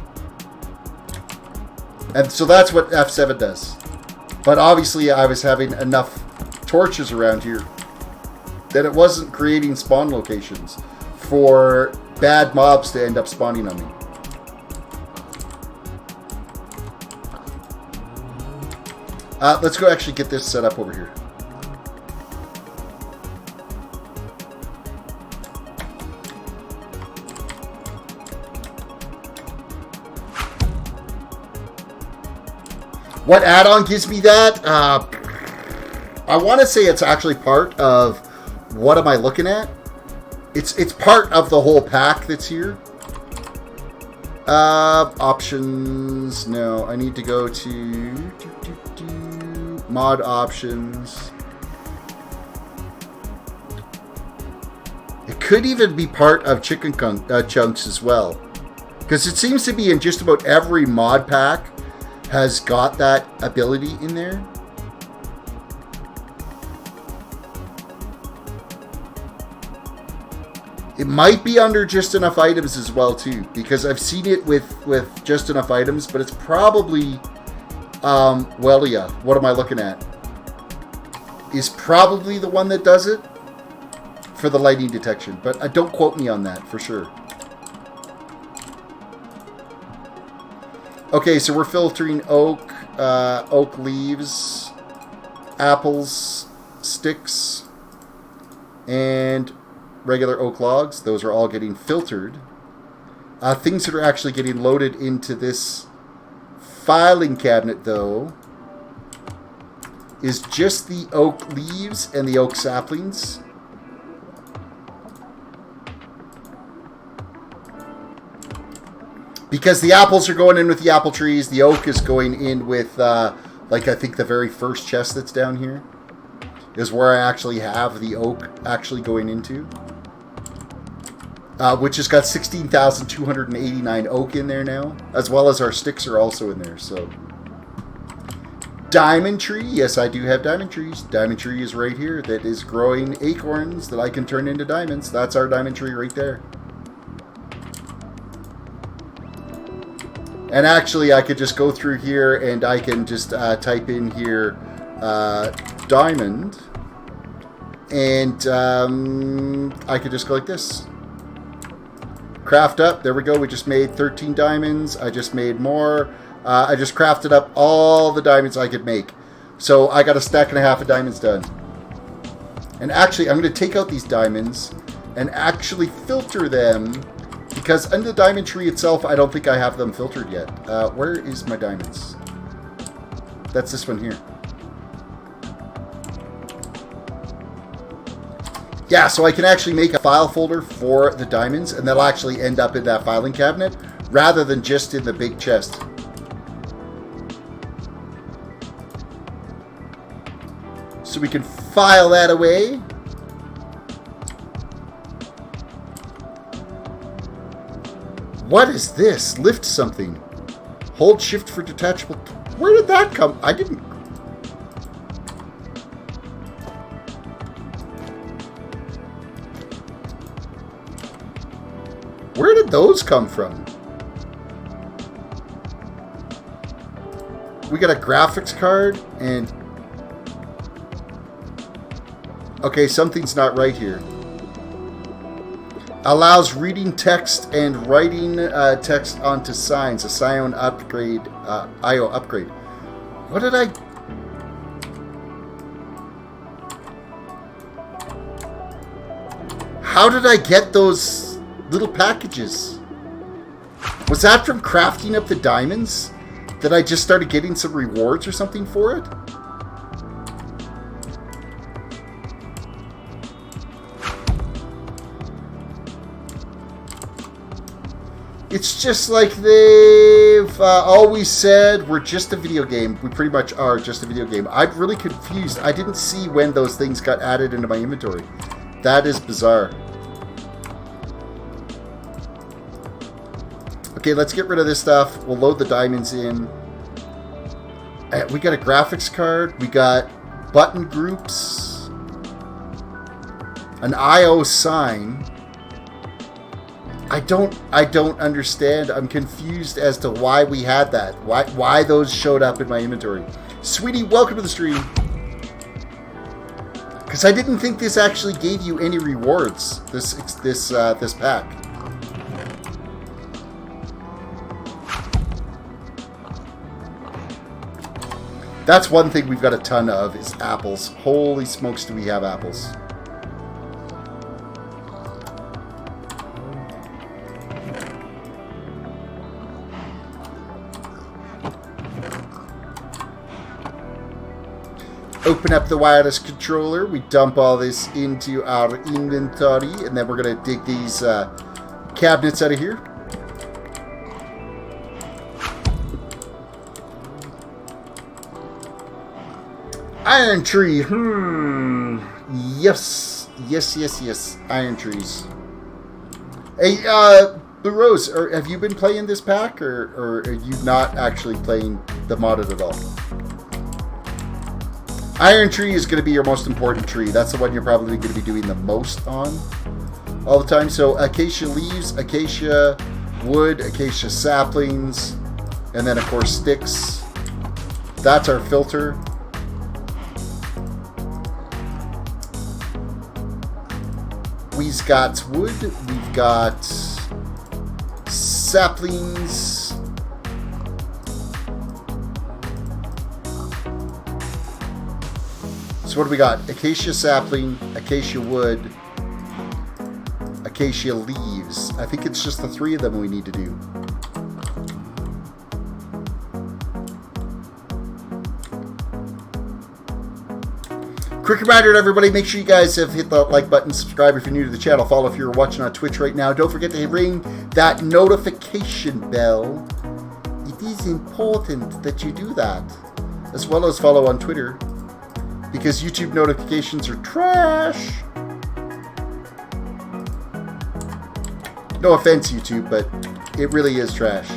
And so that's what F7 does. But obviously I was having enough torches around here that it wasn't creating spawn locations for bad mobs to end up spawning on me. Let's go actually get this set up over here. What add-on gives me that? I want to say it's actually part of... What am I looking at? It's part of the whole pack that's here. Options. No, I need to go to... mod options. It could even be part of chicken chunks as well. Because it seems to be in just about every mod pack has got that ability in there. It might be under just enough items as well too, because I've seen it with just enough items, but it's probably well, yeah, what am I looking at? Is probably the one that does it for the lighting detection, but don't quote me on that for sure. Okay, so we're filtering oak, oak leaves, apples, sticks, and regular oak logs. Those are all getting filtered. Things that are actually getting loaded into this filing cabinet, though, is just the oak leaves and the oak saplings. Because the apples are going in with the apple trees, the oak is going in with, like, I think the very first chest that's down here is where I actually have the oak actually going into. Which has got 16,289 oak in there now, as well as our sticks are also in there, so. Diamond tree, yes, I do have diamond trees. Diamond tree is right here that is growing acorns that I can turn into diamonds. That's our diamond tree right there. And actually, I could just go through here and I can just type in here diamond. And I could just go like this. Craft up. There we go. We just made 13 diamonds. I just made more. I just crafted up all the diamonds I could make. So I got a stack and a half of diamonds done. And actually, I'm going to take out these diamonds and actually filter them. Because under the diamond tree itself, I don't think I have them filtered yet. Where is my diamonds? That's this one here. Yeah, so I can actually make a file folder for the diamonds, and that'll actually end up in that filing cabinet, rather than just in the big chest. So we can file that away. What is this? Lift something. Hold shift for detachable. Where did that come? I didn't... Where did those come from? We got a graphics card and... Okay, something's not right here. Allows reading text and writing text onto signs. A Scion upgrade, IO upgrade. What did I... How did I get those little packages? Was that from crafting up the diamonds? That I just started getting some rewards or something for it? It's just like they've always said, we're just a video game. We pretty much are just a video game. I'm really confused. I didn't see when those things got added into my inventory. That is bizarre. Okay, let's get rid of this stuff. We'll load the diamonds in. We got a graphics card. We got button groups. An IO sign. I don't understand. I'm confused as to why we had that. Why those showed up in my inventory. Sweetie, welcome to the stream. Because I didn't think this actually gave you any rewards. This pack. That's one thing we've got a ton of is apples. Holy smokes, do we have apples. Open up the wireless controller. We dump all this into our inventory, and then we're going to dig these cabinets out of here. Iron tree. Yes. Iron trees. Hey, Blue Rose, have you been playing this pack, or are you not actually playing the modded at all? Iron tree is going to be your most important tree. That's the one you're probably going to be doing the most on all the time. So acacia leaves, acacia wood, acacia saplings, and then of course sticks. That's our filter. We've got wood, we've got saplings. So what do we got? Acacia sapling, acacia wood, acacia leaves. I think it's just the 3 of them we need to do. Quick reminder to everybody, make sure you guys have hit the like button, subscribe if you're new to the channel, follow if you're watching on Twitch right now. Don't forget to ring that notification bell. It is important that you do that. As well as follow on Twitter. Because YouTube notifications are trash. No offense, YouTube, but it really is trash.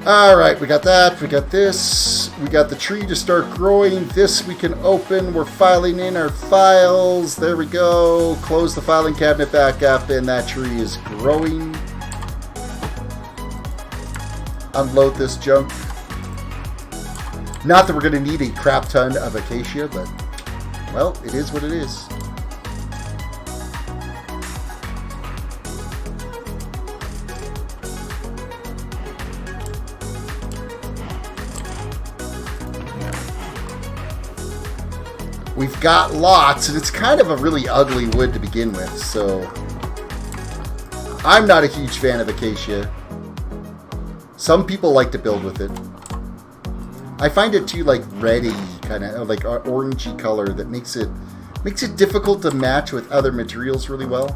Alright, we got that. We got this. We got the tree to start growing. This we can open. We're filing in our files. There we go. Close the filing cabinet back up, and that tree is growing. Unload this junk. Not that we're going to need a crap ton of acacia, but, well, it is what it is. We've got lots, and it's kind of a really ugly wood to begin with, so I'm not a huge fan of acacia. Some people like to build with it. I find it too like reddy, kind of like orangey color that makes it difficult to match with other materials really well.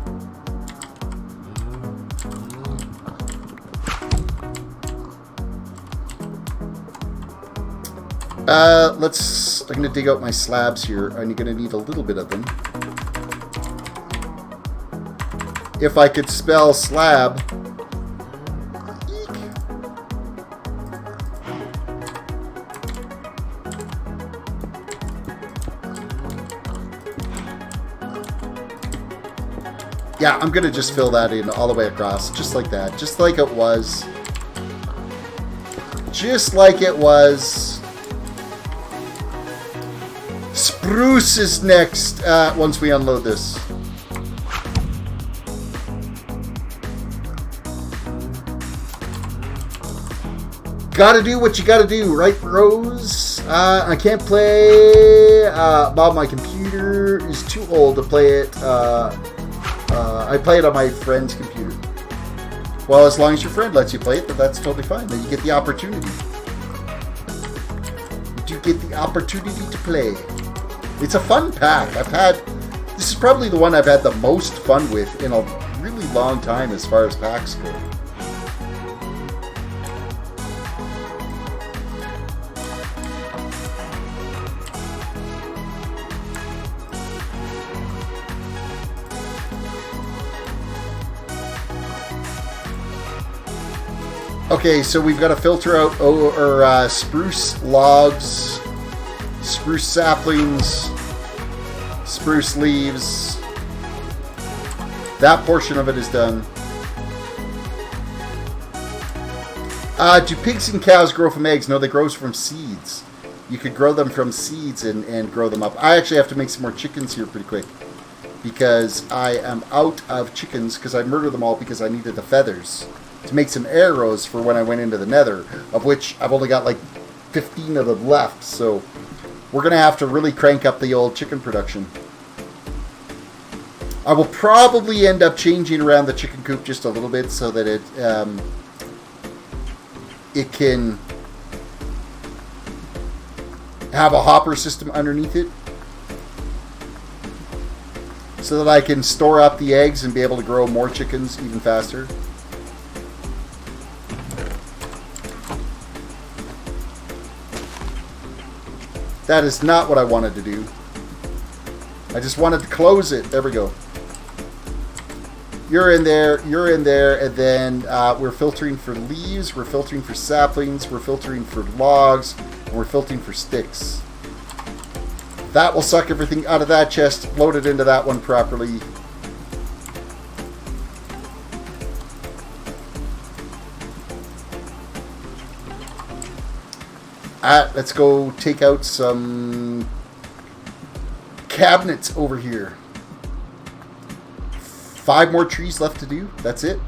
I'm gonna dig out my slabs here. I'm gonna need a little bit of them. If I could spell slab. Yeah, I'm going to just fill that in all the way across, just like that. Just like it was. Just like it was. Spruce is next once we unload this. Gotta do what you gotta do, right, Rose? I can't play. Bob, my computer is too old to play it. I play it on my friend's computer. Well, as long as your friend lets you play it, then that's totally fine. Then you get the opportunity. You get the opportunity to play. It's a fun pack. This is probably the one I've had the most fun with in a really long time as far as packs go. Okay, so we've got to filter out spruce logs, spruce saplings, spruce leaves. That portion of it is done. Do pigs and cows grow from eggs? No, they grow from seeds. You could grow them from seeds and grow them up. I actually have to make some more chickens here pretty quick, because I am out of chickens because I murdered them all because I needed the feathers to make some arrows for when I went into the nether, of which I've only got like 15 of them left, so we're going to have to really crank up the old chicken production. I will probably end up changing around the chicken coop just a little bit so that it can have a hopper system underneath it, so that I can store up the eggs and be able to grow more chickens even faster. That is not what I wanted to do. I just wanted to close it. There we go. You're in there, and then we're filtering for leaves, we're filtering for saplings, we're filtering for logs, and we're filtering for sticks. That will suck everything out of that chest, load it into that one properly. Let's go take out some cabinets over here. 5 more trees left to do. That's it.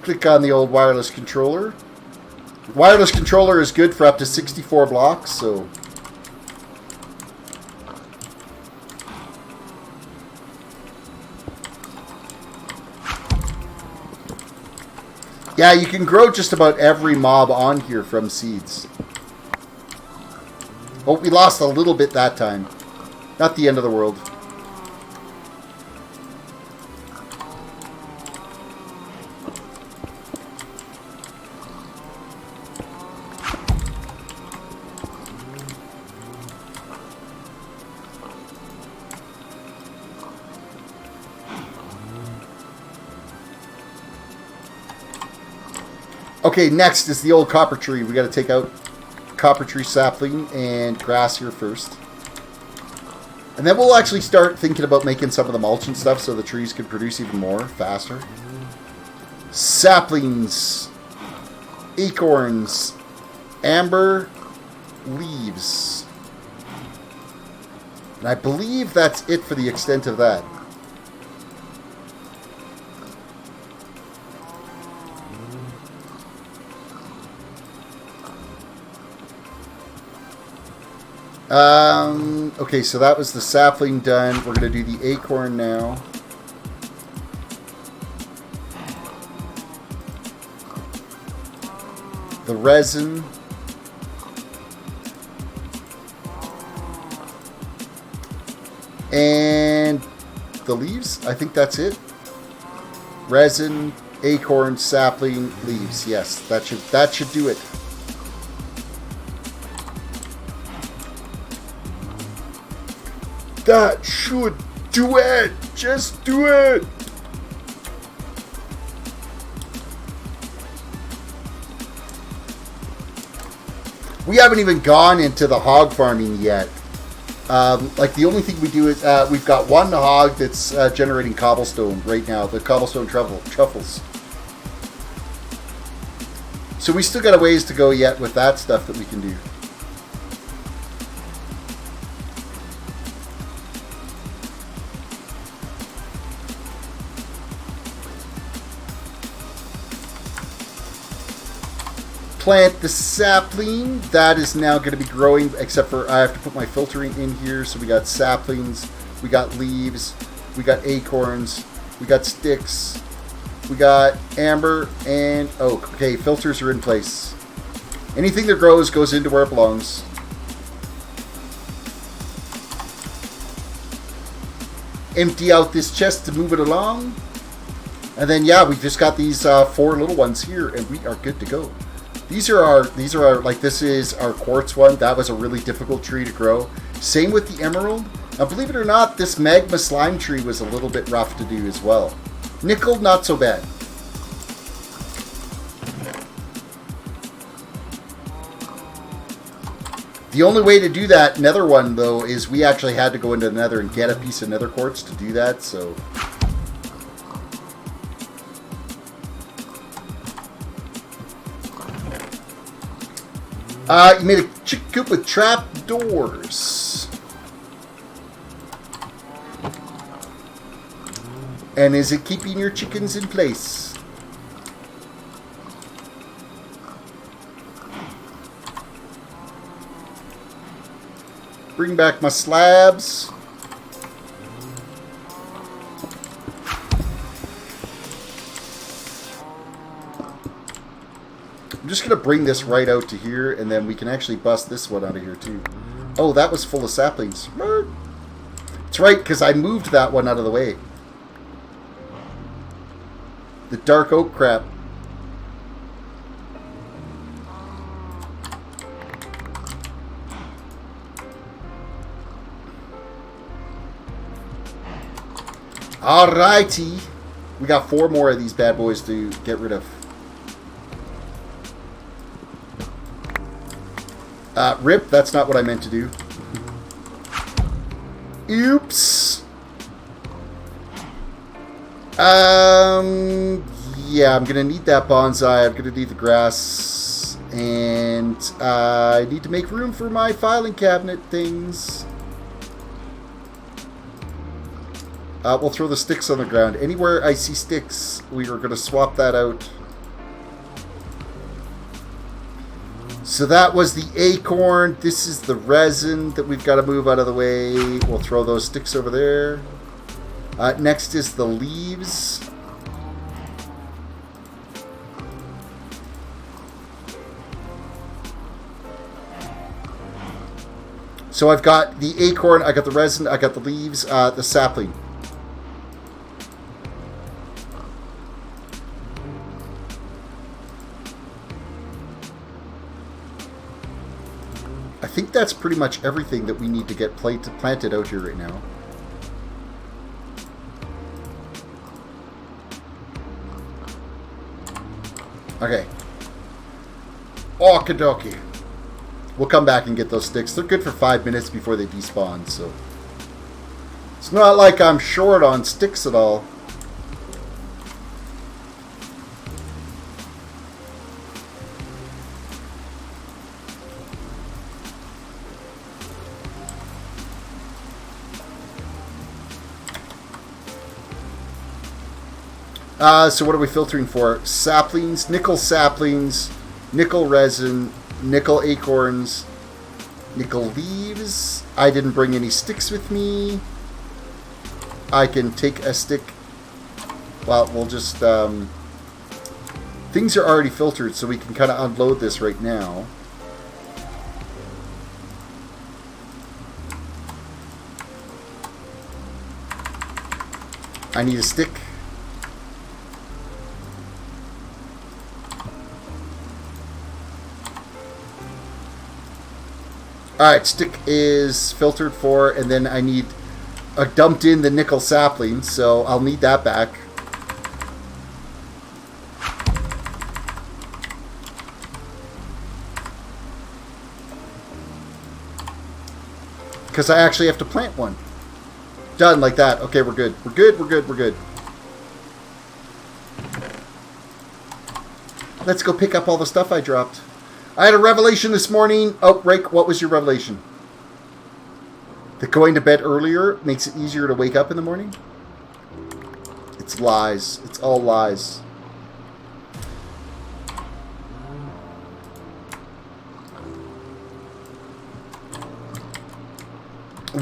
Click on the old wireless controller. Wireless controller is good for up to 64 blocks, so... Yeah, you can grow just about every mob on here from seeds. Oh, we lost a little bit that time. Not the end of the world. Okay, next is the old copper tree. We got to take out copper tree sapling and grass here first. And then we'll actually start thinking about making some of the mulch and stuff so the trees can produce even more faster. Saplings, acorns, amber, leaves. And I believe that's it for the extent of that. Okay, so that was the sapling done. We're going to do the acorn now. The resin. And the leaves. I think that's it. Resin, acorn, sapling, leaves. Yes, that should do it. That should do it! Just do it! We haven't even gone into the hog farming yet. Like the only thing we do is we've got one hog that's generating cobblestone right now, the cobblestone truffles. So we still got a ways to go yet with that stuff that we can do. plant the sapling. That is now going to be growing, except for I have to put my filtering in here. So we got saplings, we got leaves, we got acorns, we got sticks, we got amber and oak. Okay, filters are in place. Anything that grows goes into where it belongs. Empty out this chest to move it along. And then, yeah, we just got these 4 little ones here, and we are good to go. These are our, like, this is our quartz one. That was a really difficult tree to grow. Same with the emerald. Now, believe it or not, this magma slime tree was a little bit rough to do as well. Nickel, not so bad. The only way to do that nether one, though, is we actually had to go into the nether and get a piece of nether quartz to do that, so... you made a chicken coop with trap doors. And is it keeping your chickens in place? Bring back my slabs. I'm just going to bring this right out to here, and then we can actually bust this one out of here, too. Oh, that was full of saplings. That's right, because I moved that one out of the way. The dark oak crap. Alrighty. We got 4 more of these bad boys to get rid of. Rip, that's not what I meant to do. Oops. Yeah, I'm gonna need that bonsai. I'm gonna need the grass. And I need to make room for my filing cabinet things. We'll throw the sticks on the ground. Anywhere I see sticks, we are gonna swap that out. So that was the acorn. This is the resin that we've got to move out of the way. We'll throw those sticks over there. Next is the leaves. So I've got the acorn, I got the resin, I got the leaves, the sapling. I think that's pretty much everything that we need to get planted out here right now. Okay. Okie dokie. We'll come back and get those sticks. They're good for 5 minutes before they despawn, so... It's not like I'm short on sticks at all. So what are we filtering for? Saplings, nickel resin, nickel acorns, nickel leaves. I didn't bring any sticks with me. I can take a stick. Well, we'll just... things are already filtered, so we can kind of unload this right now. I need a stick. Alright, stick is filtered for, and then I need dumped in the nickel sapling, so I'll need that back. Because I actually have to plant one. Done, like that. Okay, we're good. We're good, we're good, we're good. Let's go pick up all the stuff I dropped. I had a revelation this morning. Oh, Rake, what was your revelation? That going to bed earlier makes it easier to wake up in the morning? It's lies. It's all lies.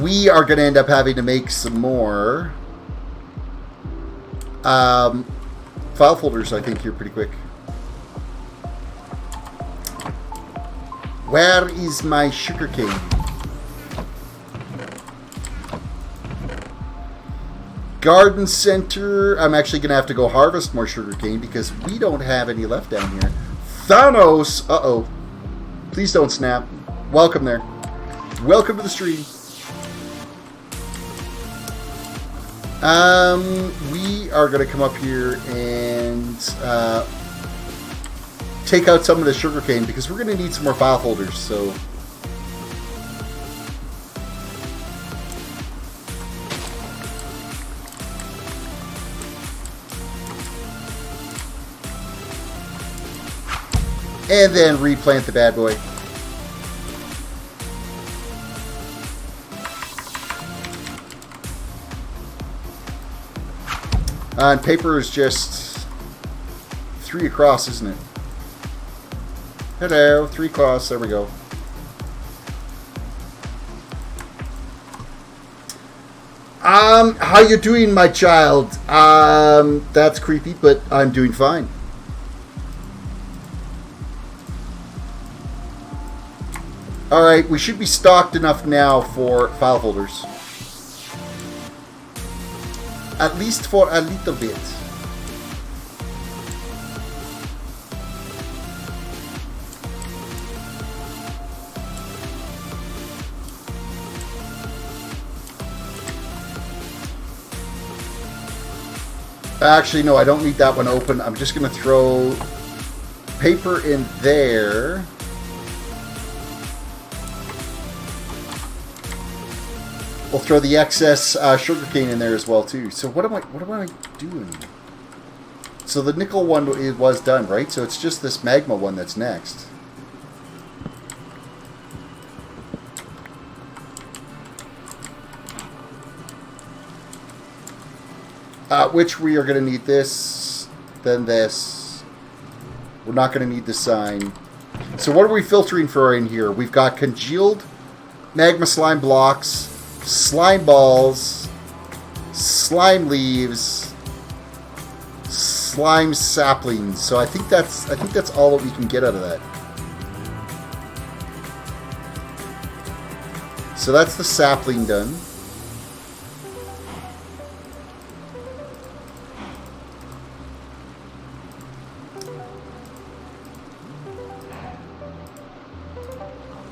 we are going to end up having to make some more file folders, I think, here pretty quick. Where is my sugarcane? Garden center. I'm actually going to have to go harvest more sugarcane because we don't have any left down here. Thanos! Uh-oh. Please don't snap. Welcome there. Welcome to the stream. We are going to come up here and take out some of the sugarcane because we're going to need some more file folders, so... And then replant the bad boy. And paper is just 3 across, isn't it? Hello, 3 across. There we go. How you doing, my child? That's creepy, but I'm doing fine. Alright, we should be stocked enough now for file folders. At least for a little bit. Actually, no, I don't need that one open. I'm just going to throw paper in there. We'll throw the excess sugarcane in there as well too. So what am I doing? So the nickel one was done, right? So it's just this magma one that's next. Which we are going to need this, then this. We're not going to need the sign. So what are we filtering for in here? We've got congealed magma slime blocks, slime balls, slime leaves, slime saplings. So I think that's all that we can get out of that. So that's the sapling done.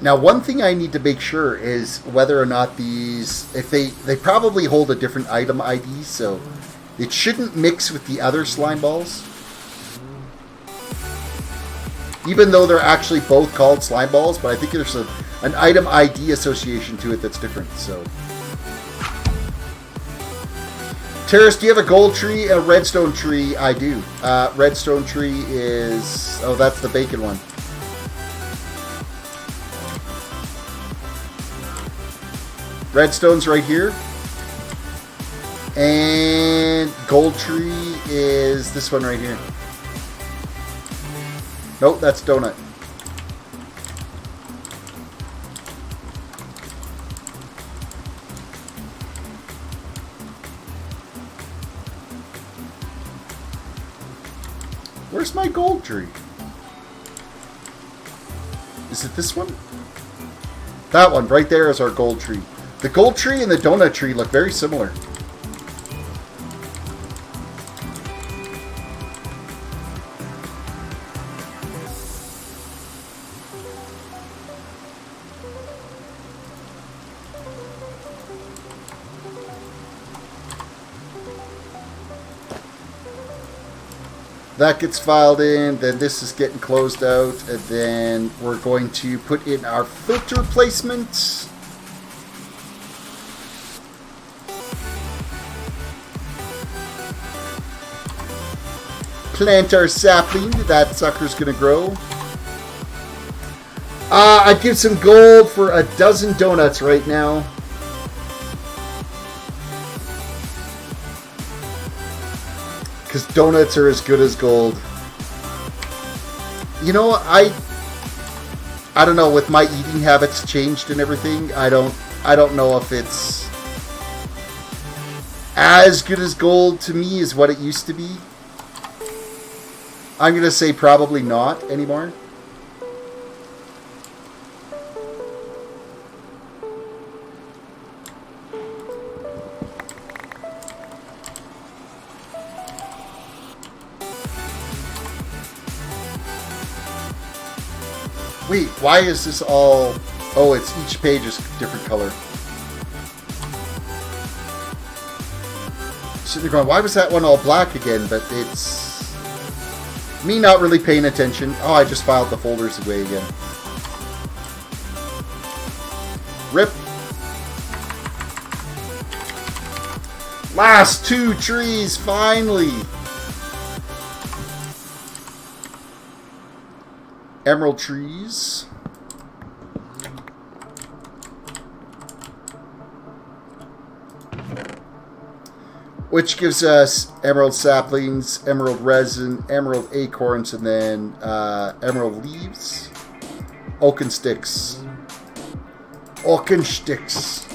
Now, one thing I need to make sure is whether or not these, if they probably hold a different item ID, so it shouldn't mix with the other slime balls. Even though they're actually both called slime balls, but I think there's an item ID association to it that's different, so. Terrace, do you have a gold tree and a redstone tree? I do. Redstone tree is, oh, that's the bacon one. Redstone's right here. And gold tree is this one right here. Nope, that's donut. Where's my gold tree? Is it this one? That one right there is our gold tree. The gold tree and the donut tree look very similar. That gets filed in, then this is getting closed out, and then we're going to put in our filter placement. Plant our sapling. That sucker's gonna grow. I'd give some gold for a dozen donuts right now. Because donuts are as good as gold. You know, I don't know, with my eating habits changed and everything, I don't I don't know if it's as good as gold to me as what it used to be. I'm going to say probably not anymore. Wait, why is this all... Oh, it's each page is different color. So they're going, why was that one all black again? But it's... me not really paying attention. Oh, I just filed the folders away again. Rip. Last 2 trees, finally. Emerald trees. Which gives us emerald saplings, emerald resin, emerald acorns, and then emerald leaves. Oaken sticks. Oaken sticks.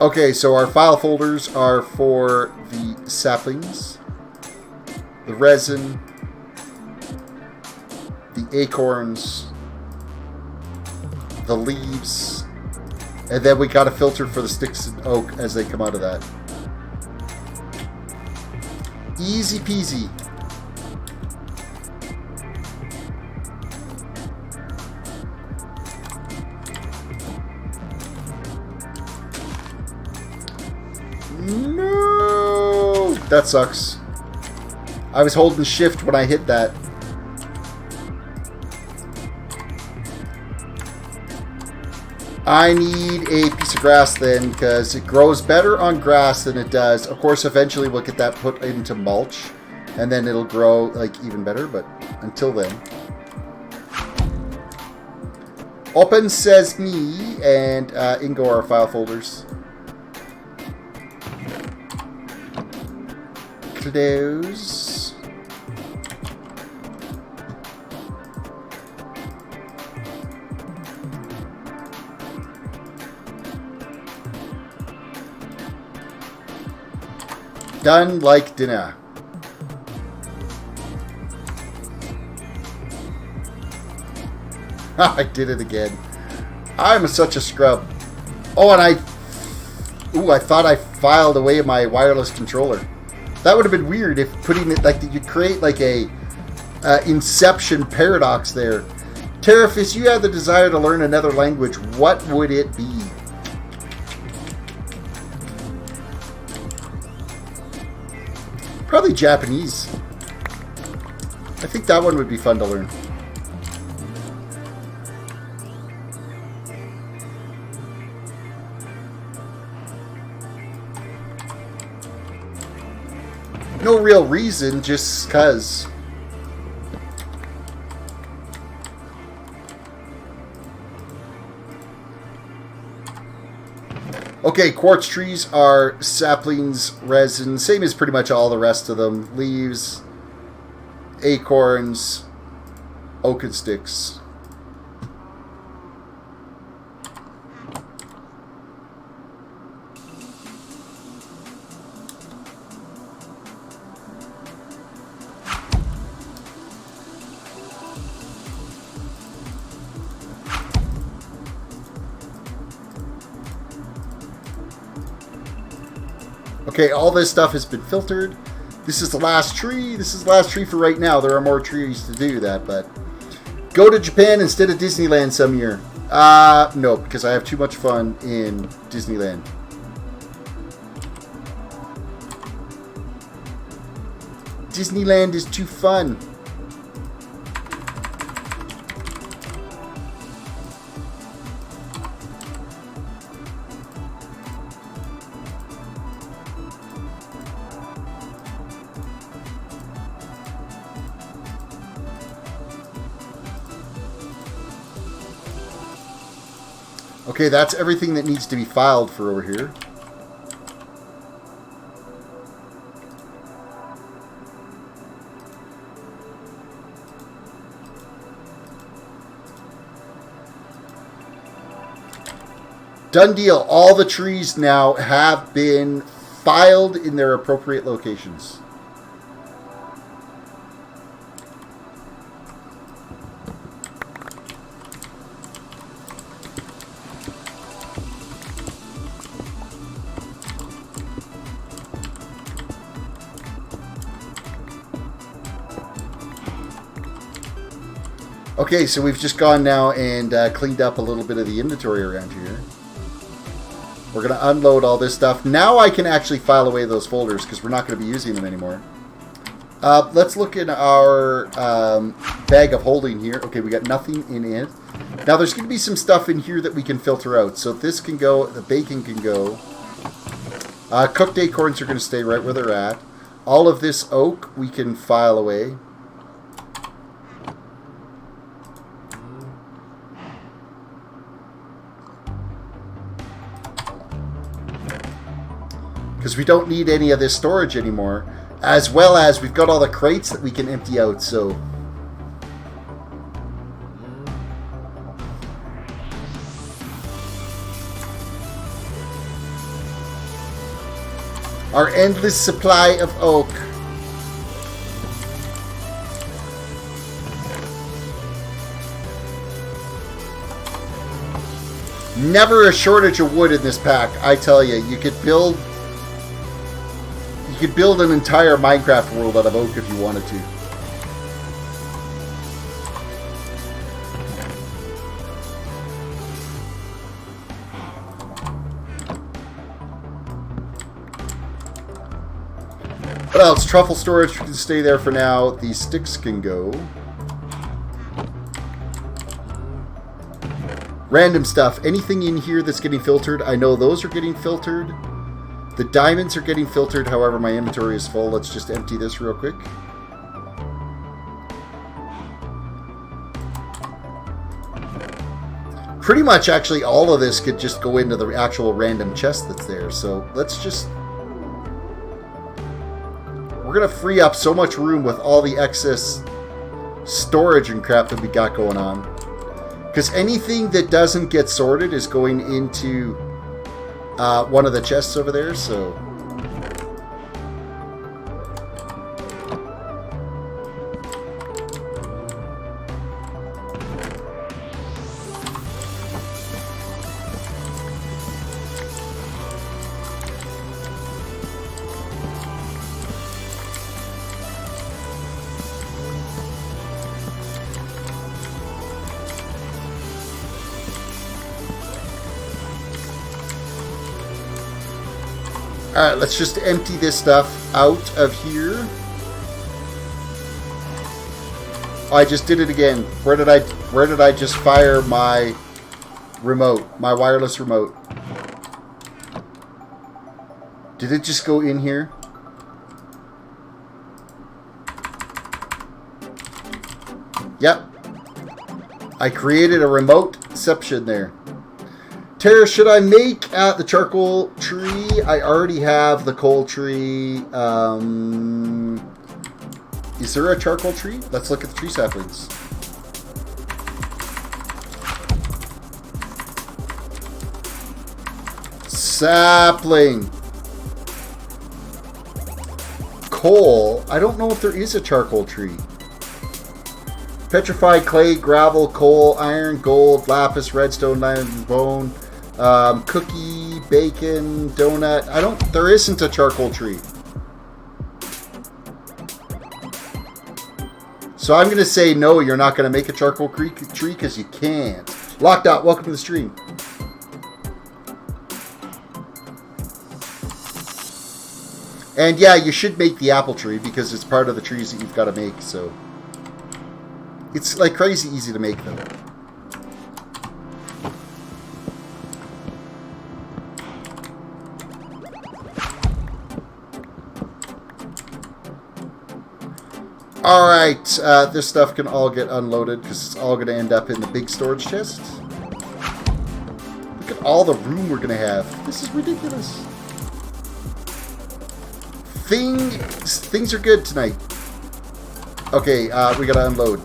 Okay, so our file folders are for the saplings, the resin, the acorns, the leaves, and then we got a filter for the sticks and oak as they come out of that. Easy peasy. No! That sucks. I was holding shift when I hit that. I need a piece of grass then, because it grows better on grass than it does. Of course, eventually we'll get that put into mulch, and then it'll grow like even better, but until then. Open Sesame and Ingo are file folders. Close. Done like dinner. I did it again. I'm such a scrub. Oh, and I thought I filed away my wireless controller. That would have been weird if putting it like you create like a Inception paradox there. Tariff, if you had the desire to learn another language, what would it be? Probably Japanese. I think that one would be fun to learn. No real reason, just 'cause. Okay, quartz trees are saplings, resin, same as pretty much all the rest of them. Leaves, acorns, oaken sticks. Okay, all this stuff has been filtered. This is the last tree. This is the last tree for right now. There are more trees to do that, but... Go to Japan instead of Disneyland some year. No, because I have too much fun in Disneyland. Disneyland is too fun. Okay, that's everything that needs to be filed for over here. Done deal. All the trees now have been filed in their appropriate locations. Okay, so we've just gone now and cleaned up a little bit of the inventory around here. We're going to unload all this stuff. Now I can actually file away those folders because we're not going to be using them anymore. Let's look in our bag of holding here. Okay, we got nothing in it. Now there's going to be some stuff in here that we can filter out. So this can go, the bacon can go. Cooked acorns are going to stay right where they're at. All of this oak we can file away. Because we don't need any of this storage anymore. As well as we've got all the crates that we can empty out, so... Our endless supply of oak. Never a shortage of wood in this pack, I tell you. You could build an entire Minecraft world out of oak if you wanted to. What else? Truffle storage can stay there for now. These sticks can go. Random stuff. Anything in here that's getting filtered, I know those are getting filtered. The diamonds are getting filtered, however, my inventory is full. Let's just empty this real quick. Pretty much, actually, all of this could just go into the actual random chest that's there. So let's just... We're going to free up so much room with all the excess storage and crap that we got going on. Because anything that doesn't get sorted is going into one of the chests over there, so... Alright, let's just empty this stuff out of here. Oh, I just did it again. Where did I just fire my remote? My wireless remote. Did it just go in here? Yep. I created a remoteception there. Tara, should I make the charcoal tree? I already have the coal tree. Is there a charcoal tree? Let's look at the tree saplings. Sapling. Coal. I don't know if there is a charcoal tree. Petrified clay, gravel, coal, iron, gold, lapis, redstone, diamond, bone. Cookie, bacon, donut. There isn't a charcoal tree. So I'm going to say no, you're not going to make a charcoal tree because you can't. Locked out, welcome to the stream. And yeah, you should make the apple tree because it's part of the trees that you've got to make, so. It's like crazy easy to make though. Alright, this stuff can all get unloaded because it's all going to end up in the big storage chest. Look at all the room we're going to have. This is ridiculous. Things are good tonight. Okay, we got to unload.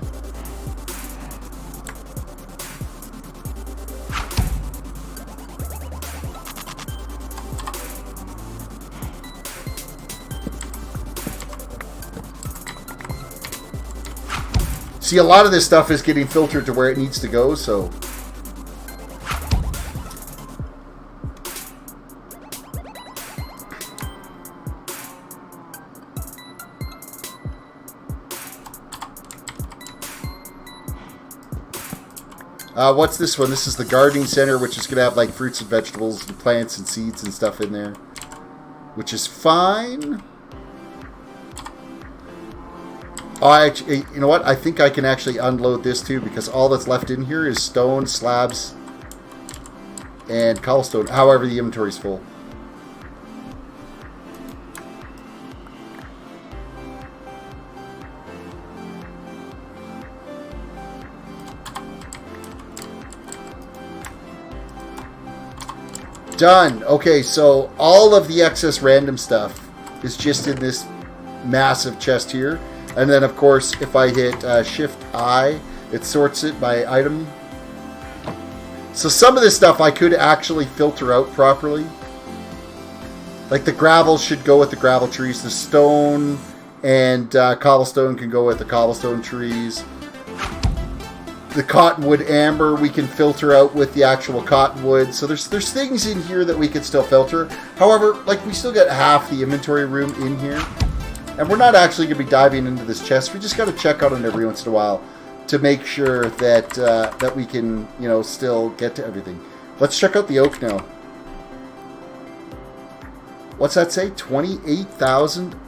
See, a lot of this stuff is getting filtered to where it needs to go, so... what's this one? This is the gardening center, which is going to have like fruits and vegetables and plants and seeds and stuff in there, which is fine. Oh, actually, you know what? I think I can actually unload this too, because all that's left in here is stone, slabs, and cobblestone. However, the inventory's full. Done. Okay, so all of the excess random stuff is just in this massive chest here. And then, of course, if I hit Shift-I, it sorts it by item. So some of this stuff I could actually filter out properly. Like the gravel should go with the gravel trees. The stone and cobblestone can go with the cobblestone trees. The cottonwood amber we can filter out with the actual cottonwood. So there's things in here that we can still filter. However, like we still get half the inventory room in here. And we're not actually going to be diving into this chest. We just got to check out it every once in a while to make sure that that we can, you know, still get to everything. Let's check out the oak now. What's that say? 28,000?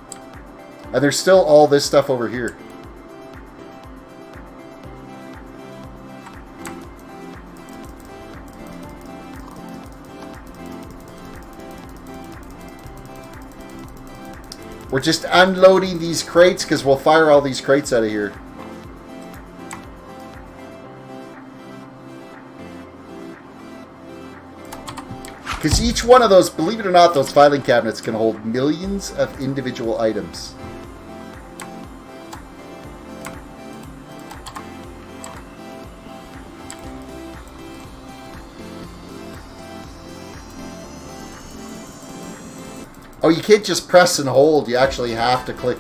And there's still all this stuff over here. We're just unloading these crates because we'll fire all these crates out of here. Because each one of those, believe it or not, those filing cabinets can hold millions of individual items. Oh, you can't just press and hold. You actually have to click.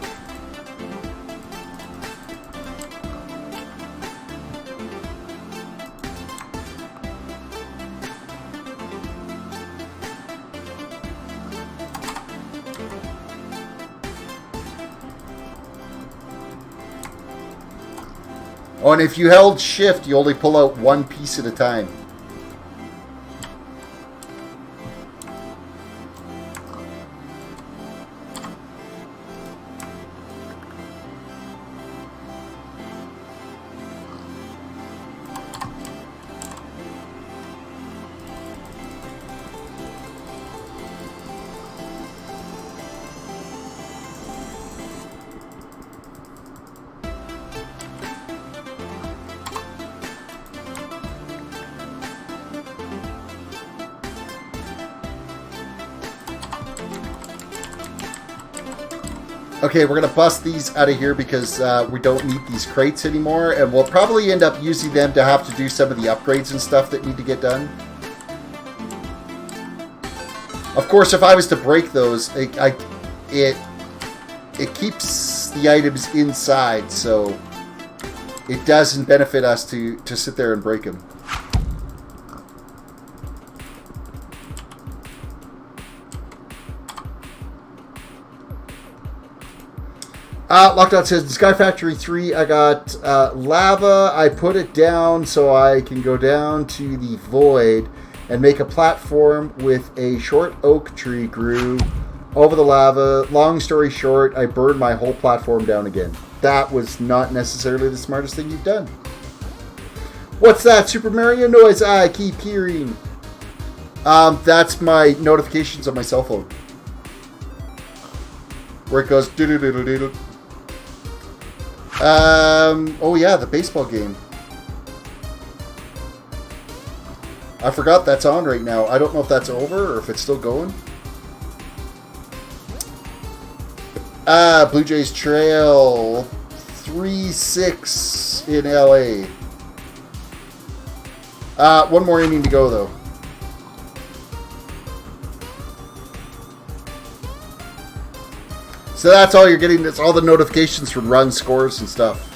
Oh, and if you held shift, you only pull out one piece at a time. Okay, we're going to bust these out of here because we don't need these crates anymore, and we'll probably end up using them to have to do some of the upgrades and stuff that need to get done. Of course, if I was to break those, it keeps the items inside, so it doesn't benefit us to sit there and break them. Lockdown says, in SkyFactory 3, I got lava. I put it down so I can go down to the void and make a platform with a short oak tree grew over the lava. Long story short, I burned my whole platform down again. That was not necessarily the smartest thing you've done. What's that Super Mario noise I keep hearing? That's my notifications on my cell phone. Where it goes doo-doo-doo-doo-doo. Oh yeah, the baseball game. I forgot that's on right now. I don't know if that's over or if it's still going. Blue Jays trail 3-6 in LA. One more inning to go though. So that's all you're getting. That's all the notifications from run scores and stuff.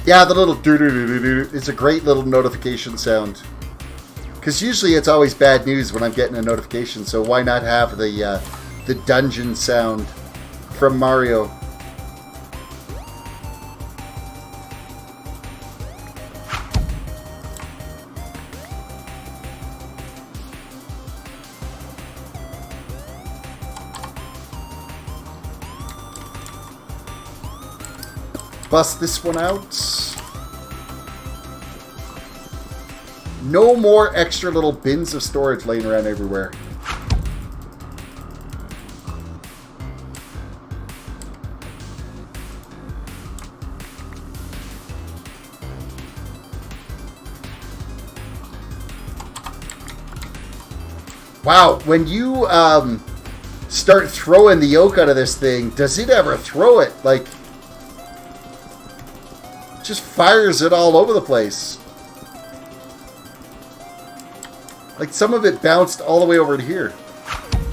Yeah, the little doo-doo-doo-doo-doo is a great little notification sound. Because usually it's always bad news when I'm getting a notification, so why not have the dungeon sound from Mario? Bust this one out. No more extra little bins of storage laying around everywhere. Wow, when you start throwing the yolk out of this thing, does it ever throw it? Like, just fires it all over the place. Like, some of it bounced all the way over to here.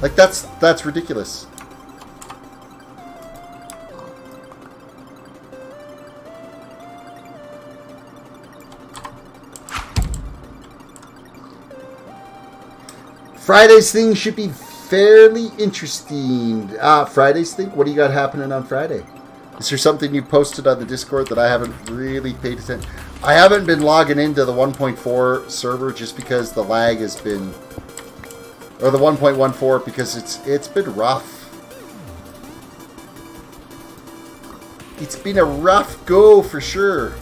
Like, that's ridiculous. Friday's thing should be fairly interesting. Friday's thing? What do you got happening on Friday? Is there something you posted on the Discord that I haven't really paid attention? I haven't been logging into the 1.4 server just because the lag has been, or the 1.14 because it's been rough. It's been a rough go for sure.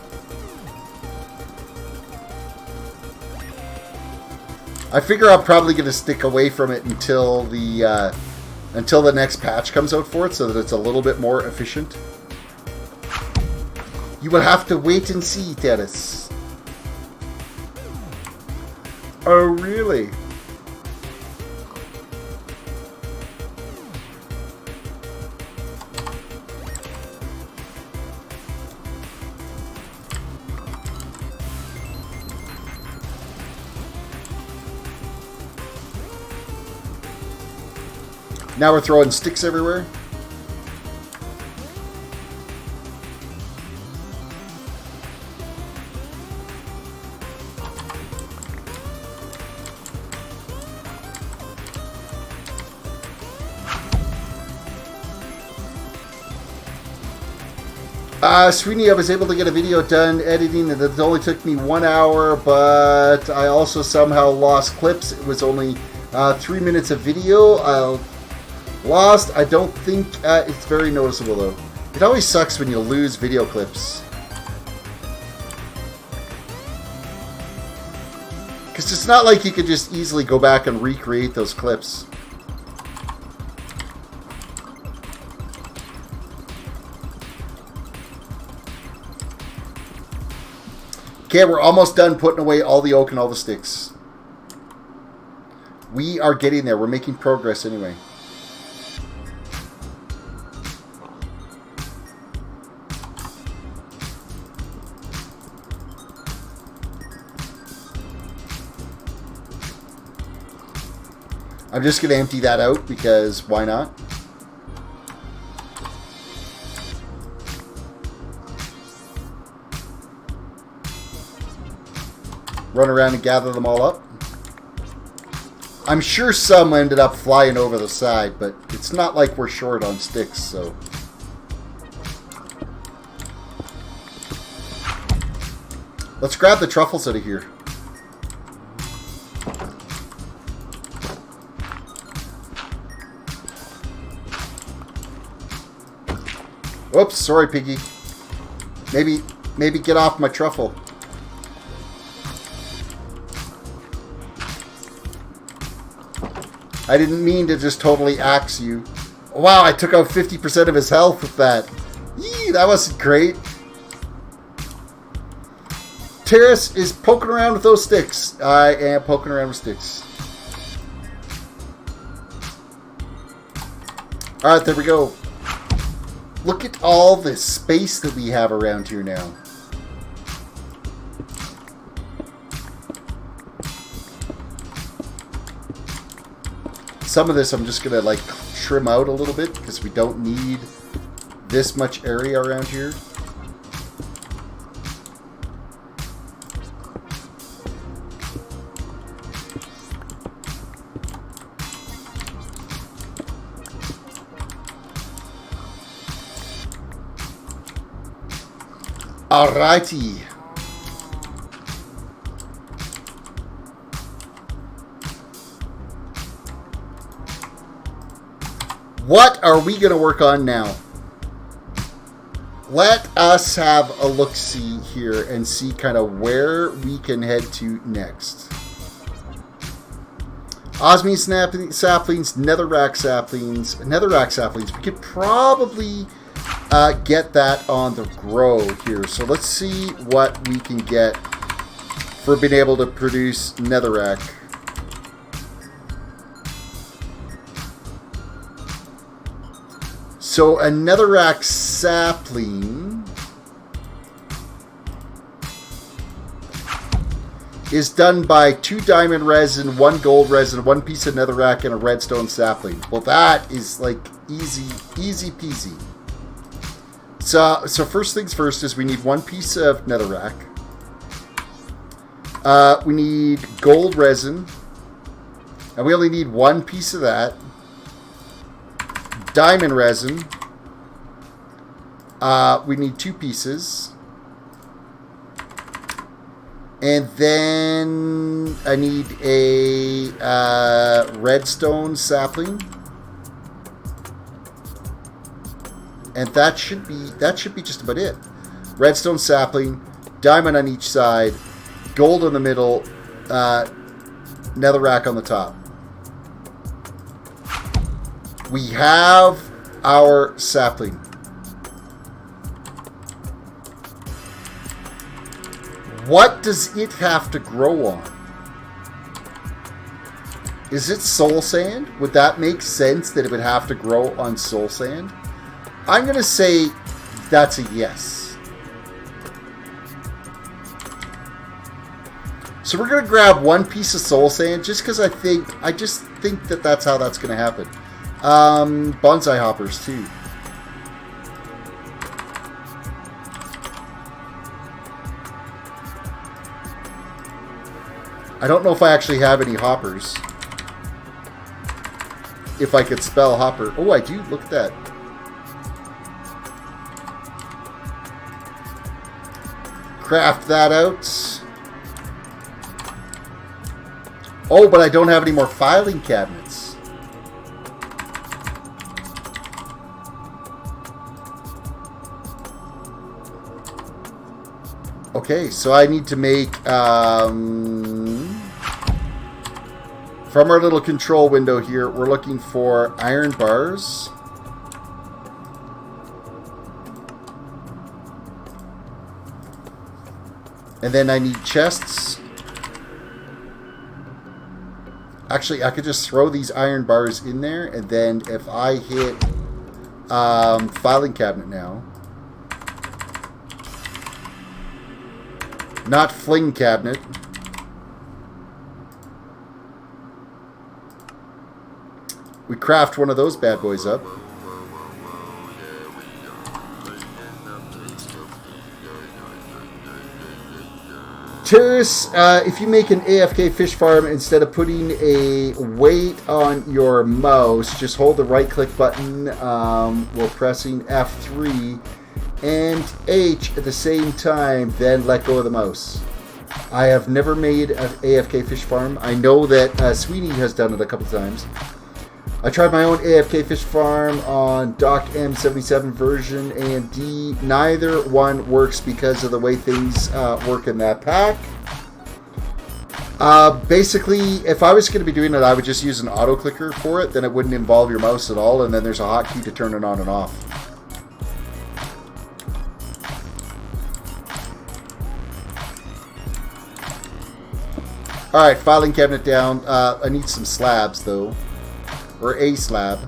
I figure I'm probably going to stick away from it until the next patch comes out for it, so that it's a little bit more efficient. You will have to wait and see, Terrace. Oh, really? Now we're throwing sticks everywhere. Sweeney, I was able to get a video done editing, and it only took me 1 hour, but I also somehow lost clips. It was only 3 minutes of video. Lost. I don't think it's very noticeable, though. It always sucks when you lose video clips. Because it's not like you could just easily go back and recreate those clips. Okay, we're almost done putting away all the oak and all the sticks. We are getting there. We're making progress anyway. I'm just going to empty that out because why not? Run around and gather them all up. I'm sure some ended up flying over the side, but it's not like we're short on sticks, so. Let's grab the truffles out of here. Oops, sorry, Piggy. Maybe get off my truffle. I didn't mean to just totally axe you. Wow, I took out 50% of his health with that. Yee, that wasn't great. Terrace is poking around with those sticks. I am poking around with sticks. Alright, there we go. Look at all the space that we have around here now. Some of this I'm just going to like trim out a little bit because we don't need this much area around here. Alrighty. What are we going to work on now? Let us have a look-see here and see kind of where we can head to next. Osmium saplings, netherrack saplings. Netherrack saplings. We could probably get that on the grow here. So let's see what we can get for being able to produce netherrack. So a netherrack sapling is done by 2 diamond resin, 1 gold resin, 1 piece of netherrack, and a redstone sapling. Well, that is like easy peasy. So first things first is we need 1 piece of netherrack. We need gold resin, and we only need 1 piece of that. Diamond resin. We need 2 pieces. And then I need a redstone sapling. And that should be just about it. Redstone sapling, diamond on each side, gold in the middle, netherrack on the top. We have our sapling. What does it have to grow on? Is it soul sand? Would that make sense that it would have to grow on soul sand? I'm going to say that's a yes. So we're going to grab 1 piece of soul sand just because I just think that that's how that's going to happen. Bonsai hoppers too. I don't know if I actually have any hoppers. If I could spell hopper. Oh, I do. Look at that. Craft that out. Oh, but I don't have any more filing cabinets. Okay, so I need to make, from our little control window here, we're looking for iron bars. And then I need chests. Actually, I could just throw these iron bars in there, and then if I hit filing cabinet now, not fling cabinet. We craft one of those bad boys up. Terrace, if you make an AFK fish farm, instead of putting a weight on your mouse, just hold the right click button while pressing F3 and H at the same time, then let go of the mouse. I have never made an AFK fish farm. I know that Sweeney has done it a couple times. I tried my own AFK fish farm on Doc M77 version A and D. Neither one works because of the way things work in that pack. Basically, if I was going to be doing it, I would just use an auto clicker for it. Then it wouldn't involve your mouse at all, and then there's a hotkey to turn it on and off. Alright, filing cabinet down. I need some slabs, though. Or a slab.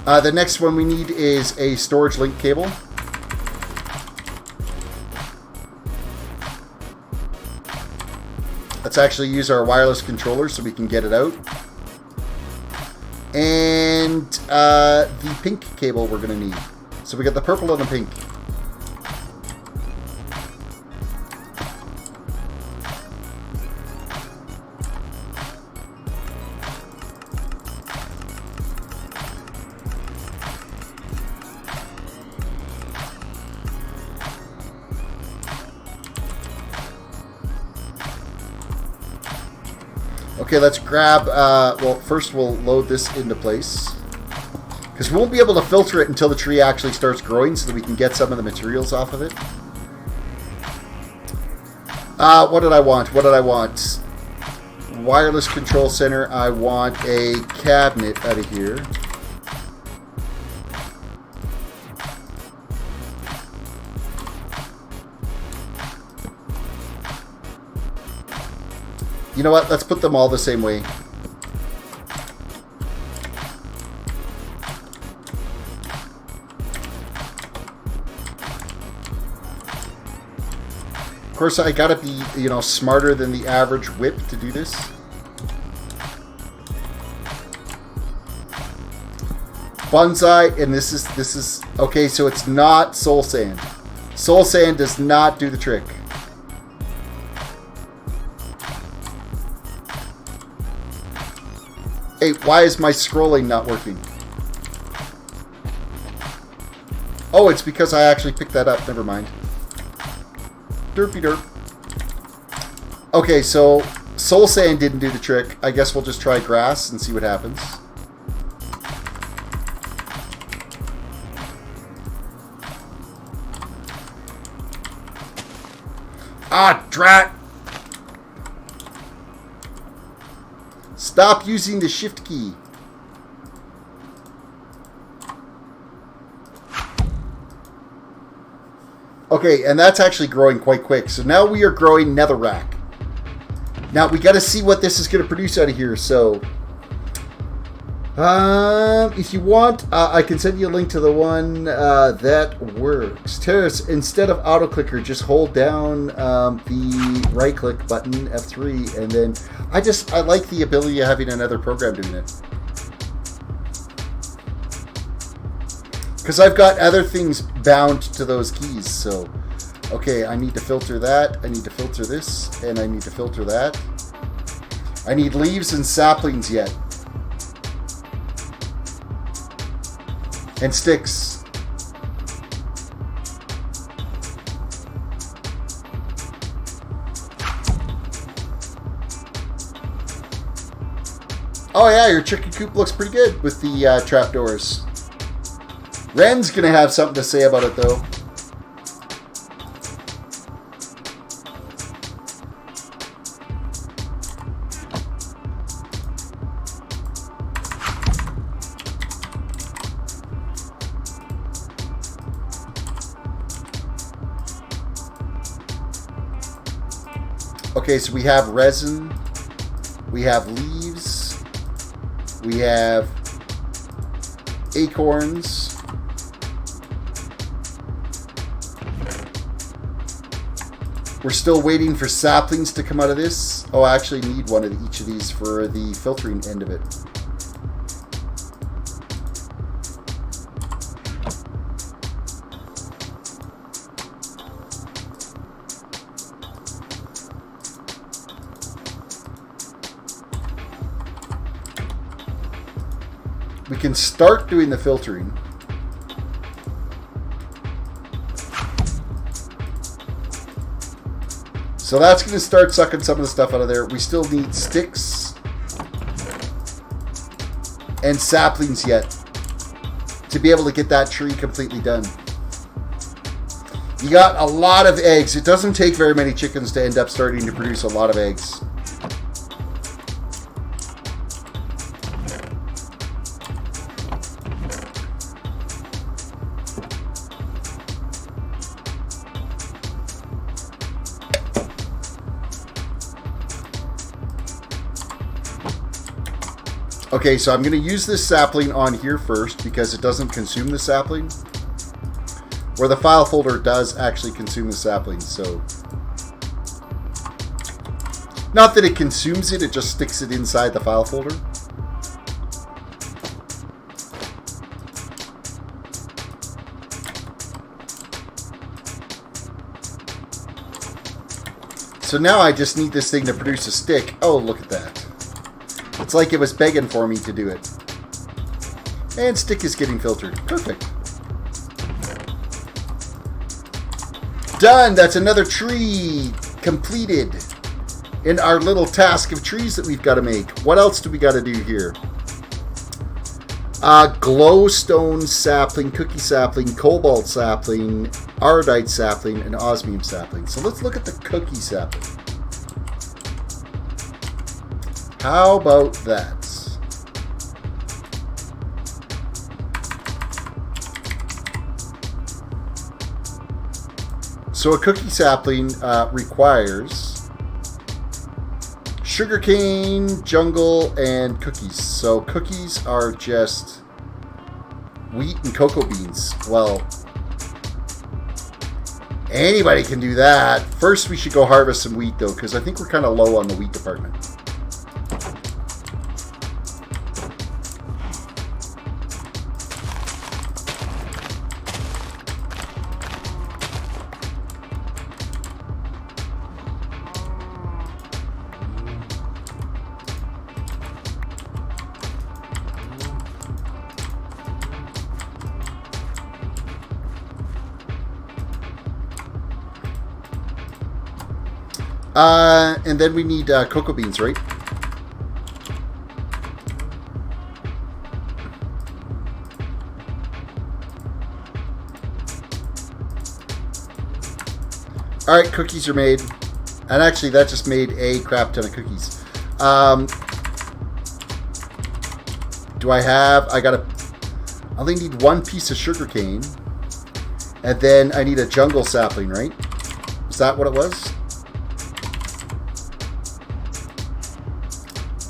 The next one we need is a storage link cable. Let's actually use our wireless controller so we can get it out. And the pink cable we're going to need. So we got the purple and the pink. Okay, let's grab, well, first we'll load this into place. Because we won't be able to filter it until the tree actually starts growing so that we can get some of the materials off of it. What did I want? What did I want? Wireless control center. I want a cabinet out of here. You know what? Let's put them all the same way. Of course, I gotta be, you know, smarter than the average whip to do this. Bonsai, and this is okay. So it's not soul sand. Soul sand does not do the trick. Hey, why is my scrolling not working? Oh, it's because I actually picked that up. Never mind. Derpy derp. Okay, so soul sand didn't do the trick. I guess we'll just try grass and see what happens. Ah, drat! Stop using the shift key. Okay, and that's actually growing quite quick. So now we are growing netherrack. Now we got to see what this is going to produce out of here. So, if you want, I can send you a link to the one that works. Terrace, instead of auto clicker, just hold down the right click button, F3, and then I like the ability of having another program doing it. Because I've got other things bound to those keys, so... Okay, I need to filter that, I need to filter this, and I need to filter that. I need leaves and saplings yet. And sticks. Oh yeah, your chicken coop looks pretty good with the trapdoors. Ren's gonna have something to say about it, though. Okay, so we have resin, we have leaves, we have acorns. We're still waiting for saplings to come out of this. Oh, I actually need one of each of these for the filtering end of it. We can start doing the filtering. So that's going to start sucking some of the stuff out of there. We still need sticks and saplings yet to be able to get that tree completely done. You got a lot of eggs. It doesn't take very many chickens to end up starting to produce a lot of eggs. Okay, so I'm going to use this sapling on here first because it doesn't consume the sapling. Where the file folder does actually consume the sapling, so... Not that it consumes it, it just sticks it inside the file folder. So now I just need this thing to produce a stick. Oh, look at that. It's like it was begging for me to do it. And stick is getting filtered. Perfect. Done! That's another tree completed. in our little task of trees that we've got to make. What else do we got to do here? Glowstone sapling, cookie sapling, cobalt sapling, ardite sapling, and osmium sapling. So let's look at the cookie sapling. How about that? So a cookie sapling requires sugarcane, jungle, and cookies. So cookies are just wheat and cocoa beans. Well, anybody can do that. First, we should go harvest some wheat, though, because I think we're kind of low on the wheat department. And then we need cocoa beans, right? Alright, cookies are made. And actually, that just made a crap ton of cookies. Do I have... I only need one piece of sugarcane. And then I need a jungle sapling, right? Is that what it was?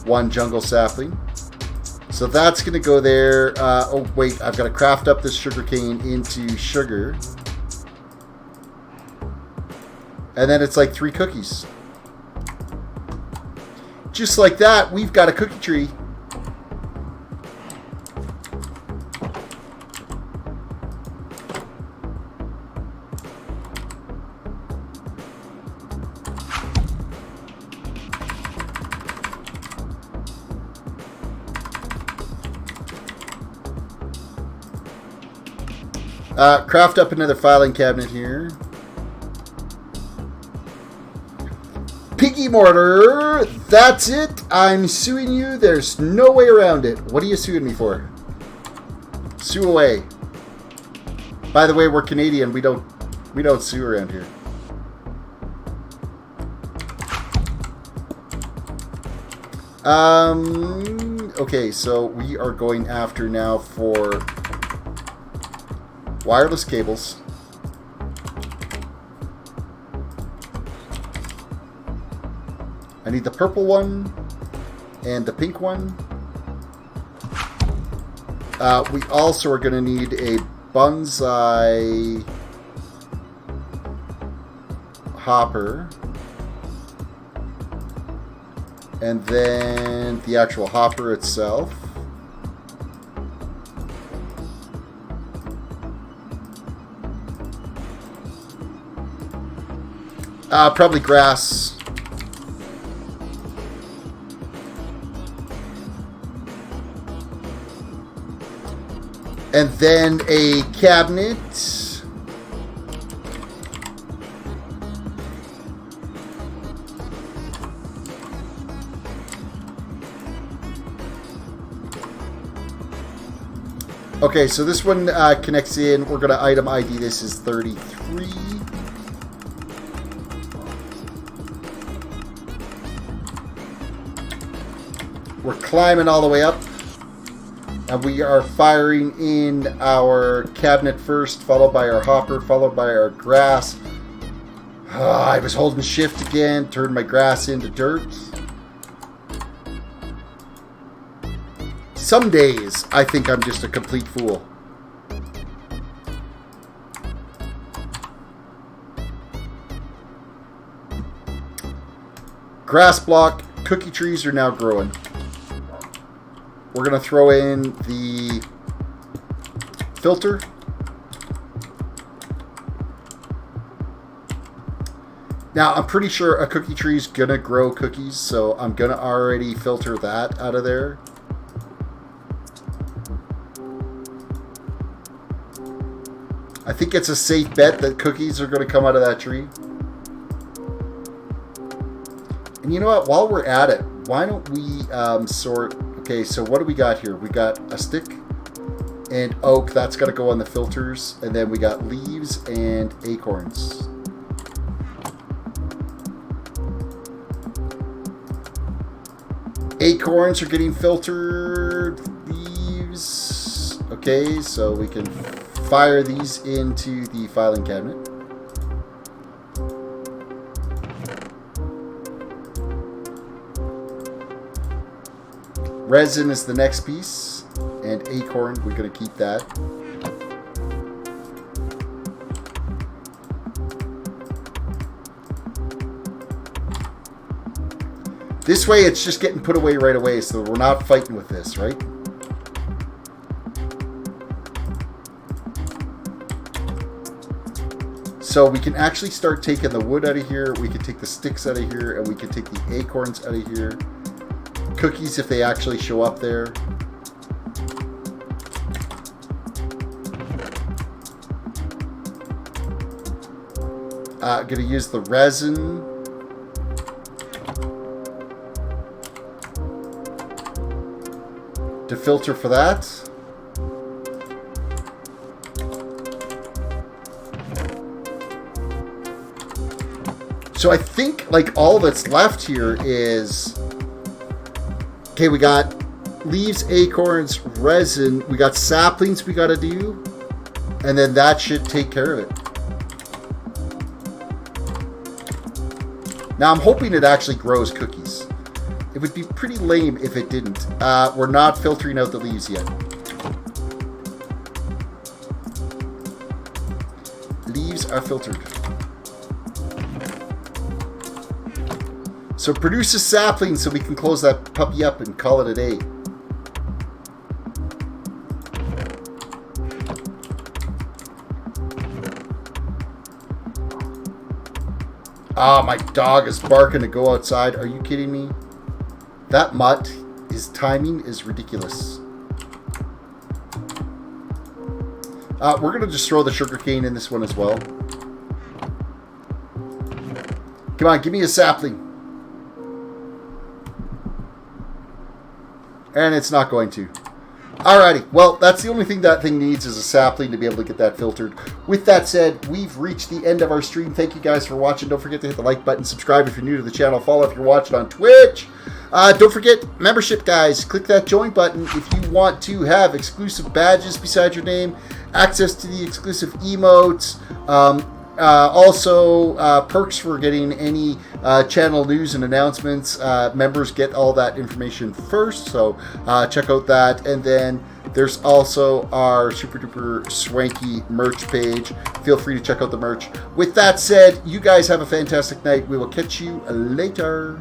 One jungle sapling. So that's going to go there. Oh, wait. I've got to craft up this sugarcane into sugar. And then it's like 3 cookies. Just like that, we've got a cookie tree. Craft up another filing cabinet here. Piggy mortar, that's it. I'm suing you. There's no way around it. What are you suing me for? Sue away. By the way, we're Canadian. We don't sue around here. Okay, so we are going after now for wireless cables. I need the purple one and the pink one. We also are going to need a bonsai hopper. And then the actual hopper itself. Probably grass. And then a cabinet. Okay, so this one connects in. We're going to item ID this is 33. We're climbing all the way up. And we are firing in our cabinet first, followed by our hopper, followed by our grass. I was holding shift again, turned my grass into dirt. Some days, I think I'm just a complete fool. Grass block, cookie trees are now growing. We're going to throw in the filter. Now, I'm pretty sure a cookie tree is going to grow cookies, so I'm going to already filter that out of there. I think it's a safe bet that cookies are going to come out of that tree. And you know what? While we're at it, why don't we sort... Okay, so what do we got here? We got a stick and oak. That's got to go on the filters. And then we got leaves and acorns. Acorns are getting filtered. Leaves. Okay, so we can fire these into the filing cabinet. Resin is the next piece, and acorn, we're going to keep that. This way, it's just getting put away right away, so we're not fighting with this, right? So we can actually start taking the wood out of here, we can take the sticks out of here, and we can take the acorns out of here. Cookies if they actually show up there. Gonna use the resin. To filter for that. So I think like all that's left here is... Okay, we got leaves, acorns, resin. We got saplings we got to do. And then that should take care of it. Now, I'm hoping it actually grows cookies. It would be pretty lame if it didn't. We're not filtering out the leaves yet. Leaves are filtered. So produce a sapling so we can close that puppy up and call it a day. Ah, my dog is barking to go outside. Are you kidding me? That mutt, his timing is ridiculous. We're going to just throw the sugarcane in this one as well. Come on, give me a sapling. And it's not going to. Alrighty, well, that's the only thing that thing needs is a sapling to be able to get that filtered. With that said, we've reached the end of our stream. Thank you guys for watching. Don't forget to hit the like button, subscribe if you're new to the channel, follow if you're watching on Twitch. Don't forget, membership, guys. Click that join button if you want to have exclusive badges beside your name, access to the exclusive emotes, also perks for getting any channel news and announcements. Members get all that information first, so check out that. And then there's also our super duper swanky merch page. Feel free to check out the merch. With that said, you guys have a fantastic night. We will catch you later.